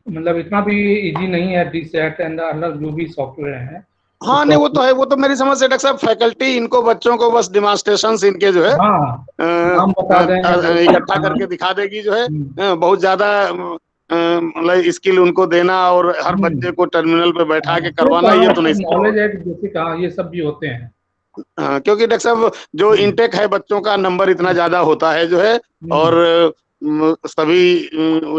Speaker 4: मतलब इतना भी इजी नहीं है डीसेट एंड अलग जो भी सॉफ्टवेयर है।
Speaker 2: हाँ नहीं, वो तो है, वो तो मेरी समझ से डॉक्टर साहब फैकल्टी इनको बच्चों को बस डिमॉन्स्ट्रेशंस इनके जो है
Speaker 4: हम बता देंगे,
Speaker 2: इकट्ठा करके दिखा देगी जो है। बहुत ज्यादा मतलब स्किल उनको देना और हर बच्चे को टर्मिनल पे बैठा के करवाना, ये तो नहीं
Speaker 4: नॉलेज है बेसिक, ये सब भी होते हैं।
Speaker 2: क्योंकि डॉक्टर साहब जो इनटेक है बच्चों का नंबर इतना ज्यादा होता है जो है, और सभी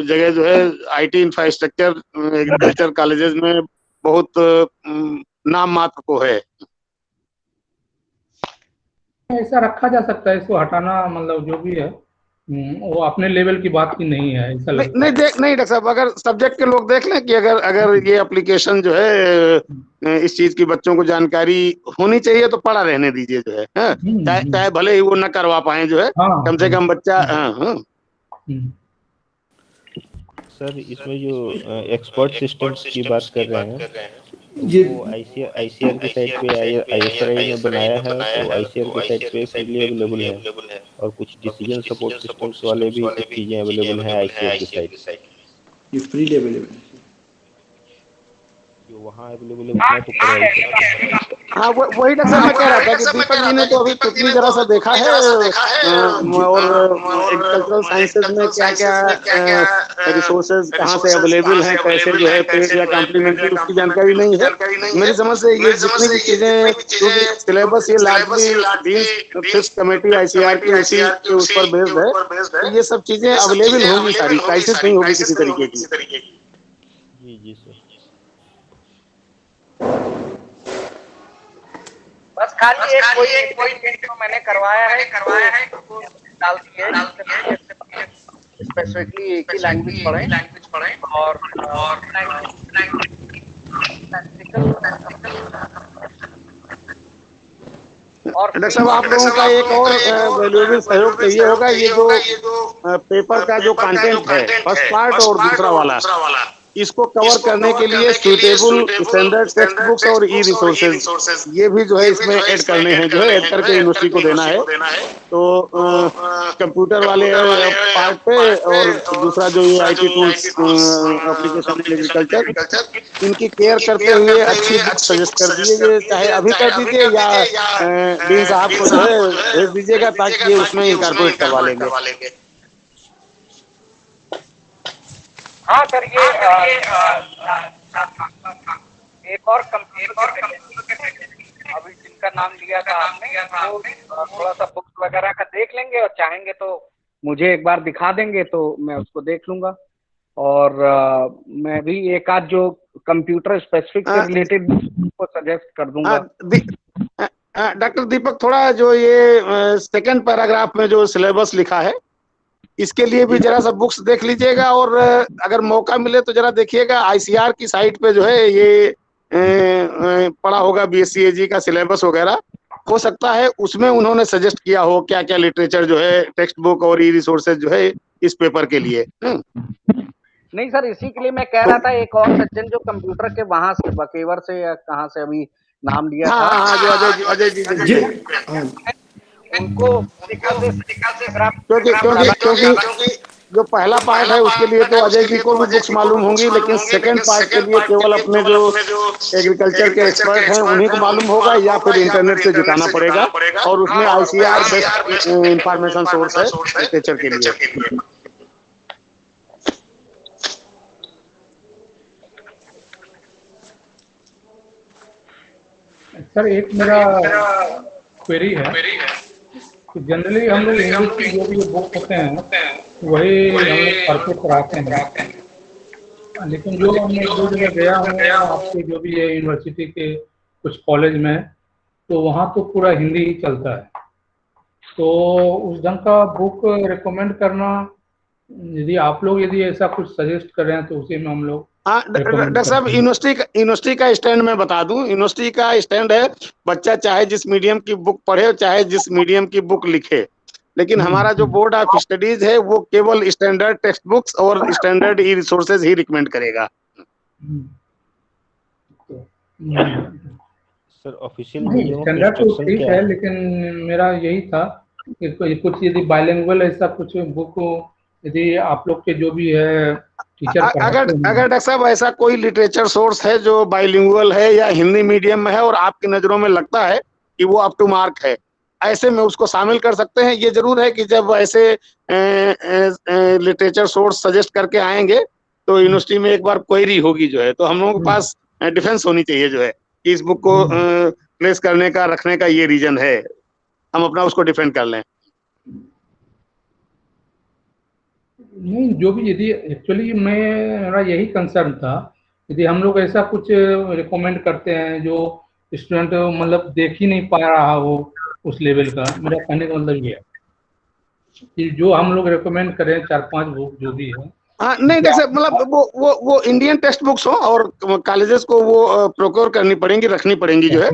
Speaker 2: जगह जो है आईटी इंफ्रास्ट्रक्चर एग्रीकल्चर कॉलेजेस में बहुत नाम मात्र को है।
Speaker 4: ऐसा रखा जा सकता है, इसको हटाना मतलब जो भी है वो अपने लेवल की बात की नहीं है, ऐसा लगता
Speaker 2: नहीं डॉक्टर साहब, अगर सब्जेक्ट के लोग देख लें कि अगर ये एप्लीकेशन जो है इस चीज की बच्चों को जानकारी होनी चाहिए तो पढ़ा रहने दीजिए जो है, चाहे भले ही वो न करवा पाए जो है, कम से कम बच्चा।
Speaker 5: सर इसमें जो एक्सपर्ट सिस्टम्स की बात कर रहे हैं,
Speaker 3: ये
Speaker 5: वो आईसीआर की साइट पे आईएसआरआई ने बनाया है, तो आईसीआर की साइट पे फ्रीली अवेलेबल है, और कुछ डिसीजन सपोर्ट सिस्टम्स वाले भी चीजें अवेलेबल हैं आईसीआर की साइट पे।
Speaker 3: ये फ्रीली अवेलेबल है,
Speaker 5: जो वहाँ अवेलेबल है उतना तो करवाइए।
Speaker 2: हाँ वही डॉक्टर साहब मैं कह रहा था कि दीपक जी ने तो अभी कुछ जरा सा देखा है, और एग्रीकल्चरल साइंसेज में क्या क्या रिसोर्सेज कहाँ से अवेलेबल हैं, कैसे जो है पेड या कॉम्प्लीमेंट्री, उसकी जानकारी नहीं है। मेरी समझ से ये जितनी भी चीजें, क्योंकि सिलेबस ये लार्जली फिफ्थ कमेटी आईसीआर की उसी के उस पर बेस्ड है, तो ये सब चीजें अवेलेबल होंगी, सारी क्राइसिस नहीं होगी किसी तरीके की।
Speaker 5: जी सर।
Speaker 6: बस खाली एक कोई जो मैंने करवाया है तो डाल दिए, स्पेसिफिकली एक ही लैंग्वेज पढ़े और
Speaker 2: डॉक्टर साहब आप लोगों का एक और वैल्यूएबल सहयोग तो ये होगा, ये जो पेपर का जो कंटेंट है फर्स्ट पार्ट और दूसरा वाला, इसको कवर करने के लिए सूटेबल स्टैंडर्ड टेक्स्ट बुक्स और ई रिसोर्सेज ये भी जो है इसमें ऐड करने हैं, जो है ऐड करके यूनिवर्सिटी को देना है। तो कंप्यूटर वाले पार्ट पे और दूसरा जो ये आईटी टूल्स एप्लीकेशन एग्रीकल्चर, इनकी केयर करते हुए अच्छी बुक सजेस्ट कर दीजिए, चाहे अभी कर दीजिए या डीन साहब को जो है भेज दीजिएगा ताकि ये उसमें इनकॉर्पोरेट करवा लेंगे।
Speaker 6: हाँ सर, ये एक और कंप्यूटर अभी जिनका नाम लिया था आपने, तो थोड़ा सा बुक्स वगैरह का देख लेंगे और चाहेंगे तो मुझे एक बार दिखा देंगे तो मैं उसको देख लूंगा, और मैं भी एक आध जो कंप्यूटर स्पेसिफिक से रिलेटेड को सजेस्ट कर दूंगा।
Speaker 2: डॉक्टर दीपक, थोड़ा जो ये सेकंड पैराग्राफ में जो सिलेबस लिखा है इसके लिए भी जरा सा बुक्स देख लीजिएगा, और अगर मौका मिले तो जरा देखिएगा आईसीआर की साइट पे जो है ये पढ़ा होगा बीएससीएजी का सिलेबस वगैरह, हो सकता है उसमें उन्होंने सजेस्ट किया हो क्या क्या लिटरेचर जो है टेक्स्ट बुक और ई रिसोर्सेज जो है इस पेपर के लिए।
Speaker 6: नहीं सर, इसी के लिए मैं कह रहा था, एक और सज्जन जो कंप्यूटर के वहां से बकेवर से या कहाँ से अभी नाम लिया था,
Speaker 2: हाँ जो अजय जी
Speaker 6: उनको
Speaker 2: क्योंकि जो पहला पार्ट है उसके लिए तो अजय जी को भी बुक्स मालूम होंगी, लेकिन सेकंड पार्ट के लिए केवल अपने जो एग्रीकल्चर के एक्सपर्ट हैं उन्हीं को मालूम होगा, या फिर इंटरनेट से जुटाना पड़ेगा, और उसमें आईसीआर बेस्ट इंफॉर्मेशन सोर्स है लिटरेचर के लिए।
Speaker 4: सर एक मेरा क्वेरी है कि जनरली हम लोग इंग्लिश की जो भी बुक होते हैं वही हम लोग परचेज कराते हैं, लेकिन जो हमने जो जगह गया हूँ आपके जो भी है यूनिवर्सिटी के कुछ कॉलेज में, तो वहाँ तो पूरा हिंदी ही चलता है, तो उस ढंग का बुक रिकमेंड करना, यदि आप लोग यदि ऐसा कुछ सजेस्ट कर रहे हैं तो उसी में हम लोग।
Speaker 2: डॉक्टर साहब, यूनिवर्सिटी का स्टैंड मैं बता दूं, यूनिवर्सिटी का स्टैंड है बच्चा चाहे जिस मीडियम की बुक पढ़े चाहे जिस मीडियम की बुक लिखे, लेकिन हमारा जो बोर्ड ऑफ स्टडीज है वो केवल स्टैंडर्ड टेक्स्ट बुक्स और स्टैंडर्ड ई रिसोर्सेज ही रिकमेंड करेगा।
Speaker 5: सर ऑफिशियल
Speaker 4: नहीं,
Speaker 5: मीडियम ऑफ
Speaker 4: स्टैंडर्ड तो
Speaker 5: इंस्ट्रक्शन
Speaker 4: ठीक
Speaker 5: क्या
Speaker 4: है,
Speaker 5: है?
Speaker 4: लेकिन मेरा यही था कि कुछ यदि बाइलिंगुअल ऐसा कुछ बुक यदि आप लोग के जो भी है टीचर
Speaker 2: अगर
Speaker 4: पढ़ाते हैं।
Speaker 2: डॉक्टर साहब ऐसा कोई लिटरेचर सोर्स है जो बाइलिंगुअल है या हिंदी मीडियम में है और आपकी नजरों में लगता है कि वो अप टू मार्क है, ऐसे में उसको शामिल कर सकते हैं। ये जरूर है कि जब ऐसे लिटरेचर सोर्स सजेस्ट करके आएंगे तो यूनिवर्सिटी में एक बार क्वेरी होगी जो है, तो हम लोगों के पास डिफेंस होनी चाहिए जो है कि इस बुक को प्लेस करने का, रखने का ये रीजन है, हम अपना उसको डिफेंड कर लें।
Speaker 4: नहीं, जो भी यदि एक्चुअली मेरा यही कंसर्न था, यदि हम लोग ऐसा कुछ रिकमेंड करते हैं जो स्टूडेंट मतलब देख ही नहीं पा रहा हो उस लेवल का, मेरा कहने का मतलब ये है कि जो हम लोग रिकमेंड करें 4-5 बुक जो भी है।
Speaker 2: हाँ नहीं जैसे मतलब वो इंडियन टेक्स्ट बुक्स हो और कॉलेजेस को वो प्रोक्योर करनी पड़ेंगी, रखनी पड़ेंगी जो है।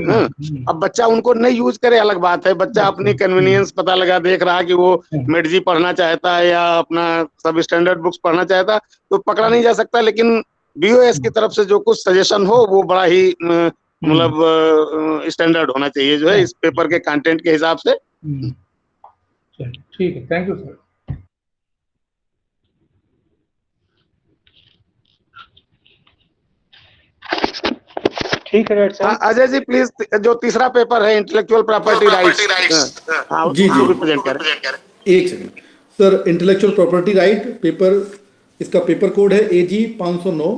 Speaker 2: अब बच्चा उनको नहीं यूज करे अलग बात है, बच्चा अपनी कन्वीनियंस पता लगा देख रहा है कि वो मेडजी पढ़ना चाहता है या अपना सब स्टैंडर्ड बुक्स पढ़ना चाहता है तो पकड़ा नहीं जा सकता, लेकिन बीओएस की तरफ से जो कुछ सजेशन हो वो बड़ा ही मतलब स्टैंडर्ड होना चाहिए जो है इस पेपर के कंटेंट के हिसाब से।
Speaker 4: ठीक है, थैंक यू सर।
Speaker 1: ठीक है सर।
Speaker 2: अजय जी प्लीज जो तीसरा पेपर है इंटेलेक्चुअल प्रॉपर्टी राइट्स,
Speaker 3: जी जी
Speaker 2: प्रेजेंट करें।
Speaker 3: एक second sir, intellectual property right paper, इसका पेपर कोड है AG 509।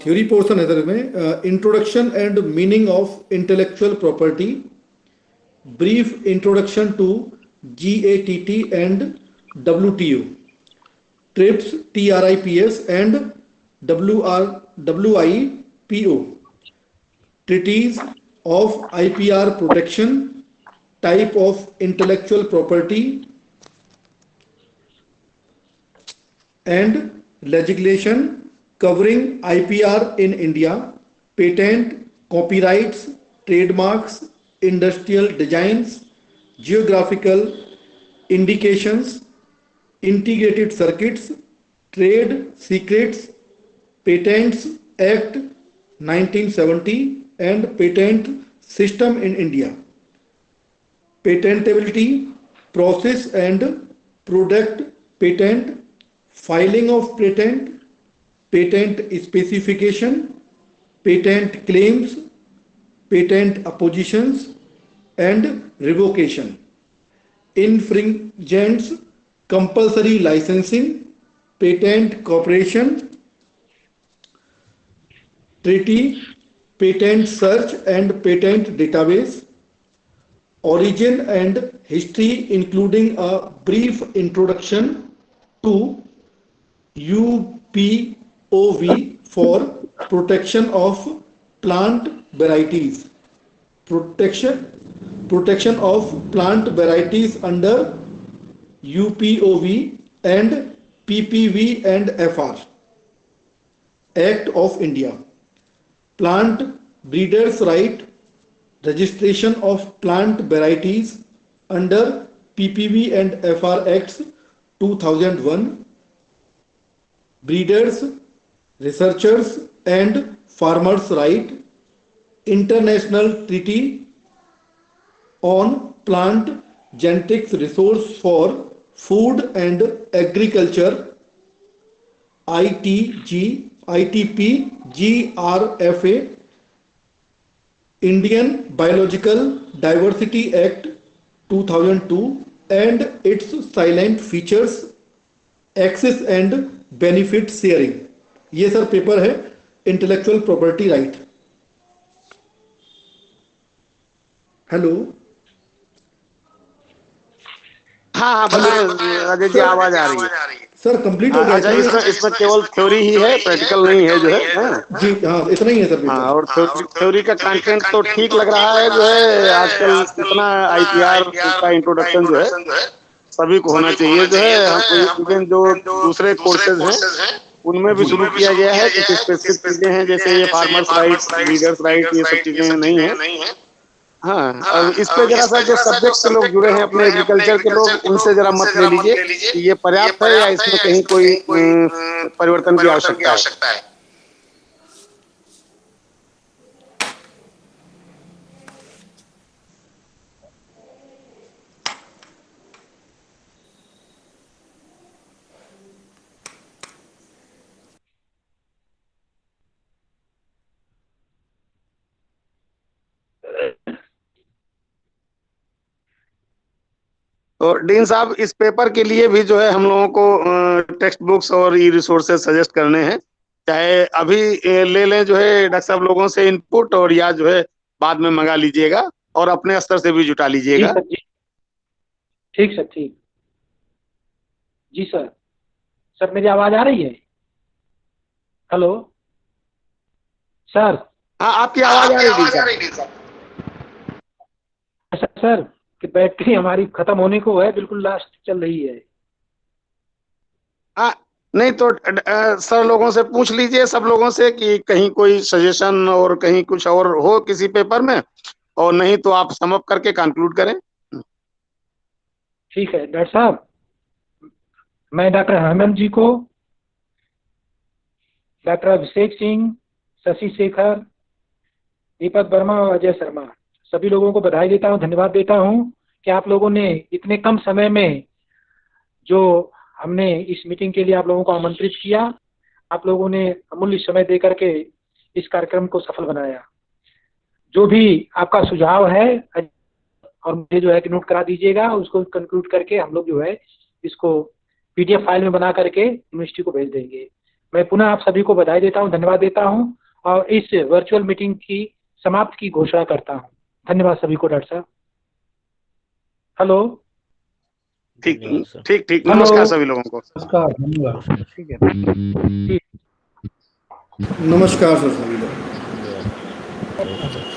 Speaker 3: थ्योरी पोर्शन है सर इसमें, introduction and meaning of intellectual property, brief introduction to GATT and WTO, TRIPS TRIPS and WIPO, treaties of IPR protection, type of intellectual property and legislation covering IPR in India, patent, copyrights, trademarks, industrial designs, geographical indications, integrated circuits, trade secrets, Patents Act 1970 and patent system in India, patentability process and product patent, filing of patent, patent specification, patent claims, patent oppositions and revocation, infringements, compulsory licensing, patent cooperation, treaty, patent search and patent database, origin and history including a brief introduction to UPOV for protection of plant varieties, protection of plant varieties under UPOV and PPV and FR Act of India, plant breeders' right, registration of plant varieties under PPV and FR Acts 2001, breeders, researchers and farmers' right, international treaty on plant genetics resource for food and agriculture, ITP GRFA, Indian Biological Diversity Act 2002 and its silent features, access and benefit sharing। ये सर पेपर है इंटेलेक्चुअल प्रॉपर्टी राइट। हेलो
Speaker 2: हाँ बताएं अजय जी, आवाज आ रही है
Speaker 3: सर, कंप्लीट हो गया।
Speaker 2: अच्छा इसमें केवल थ्योरी ही है, प्रैक्टिकल नहीं है जो है।
Speaker 3: जी हाँ, इतना ही है सर।
Speaker 2: हाँ, और थ्योरी का कंटेंट तो ठीक लग रहा है जो है, आजकल इतना IPR का इंट्रोडक्शन जो है सभी को होना चाहिए जो है। हम इवन जो दूसरे कोर्सेज हैं उनमें भी शुरू किया गया है, कुछ स्पेसिफिक चीजें हैं जैसे ये फार्मर्स राइट्स, लीडर्स राइट, ये सब चीजें नहीं है हाँ, और इस पे जरा सा जो सब्जेक्ट से लोग जुड़े हैं अपने एग्रीकल्चर के लोग, उनसे जरा मत ले लीजिए कि ये पर्याप्त है या इसमें कहीं कोई परिवर्तन की आवश्यकता है। तो डीन साहब, इस पेपर के लिए भी जो है हम लोगों को टेक्स्ट बुक्स और ई रिसोर्सेज सजेस्ट करने हैं, चाहे अभी ले लें जो है डॉक्टर साहब लोगों से इनपुट, और या जो है बाद में मंगा लीजिएगा और अपने स्तर से भी जुटा लीजिएगा।
Speaker 1: जी सर, ठीक सर, ठीक। जी सर। सर मेरी आवाज आ रही है? Hello sir.
Speaker 2: हाँ, आपकी आवाज आ रही है
Speaker 1: सर कि बैटरी हमारी खत्म होने को है, बिल्कुल लास्ट चल रही है।
Speaker 2: हाँ, नहीं तो सर लोगों से पूछ लीजिए, सब लोगों से, कि कहीं कोई सजेशन और कहीं कुछ और हो किसी पेपर में, और नहीं तो आप सम अप करके कंक्लूड करें।
Speaker 1: ठीक है डॉक्टर साहब, मैं डॉक्टर हेमंत जी को, डॉक्टर अभिषेक सिंह, शशि शेखर, दीपक वर्मा और अजय शर्मा, सभी लोगों को बधाई देता हूँ, धन्यवाद देता हूँ कि आप लोगों ने इतने कम समय में, जो हमने इस मीटिंग के लिए आप लोगों को आमंत्रित किया, आप लोगों ने अमूल्य समय दे करके इस कार्यक्रम को सफल बनाया। जो भी आपका सुझाव है और मुझे जो है कि नोट करा दीजिएगा, उसको कंक्लूड करके हम लोग जो है इसको PDF फाइल में बना करके यूनिवर्सिटी को भेज देंगे। मैं पुनः आप सभी को बधाई देता हूं, धन्यवाद देता हूं और इस वर्चुअल मीटिंग की समाप्त की घोषणा करता हूं। धन्यवाद सभी को डॉक्टर साहब। हेलो।
Speaker 2: ठीक ठीक ठीक, नमस्कार सभी लोगों को।
Speaker 4: नमस्कार, धन्यवाद।
Speaker 6: ठीक है।
Speaker 3: नमस्कार सर सभी लोग।
Speaker 5: धन्यवाद।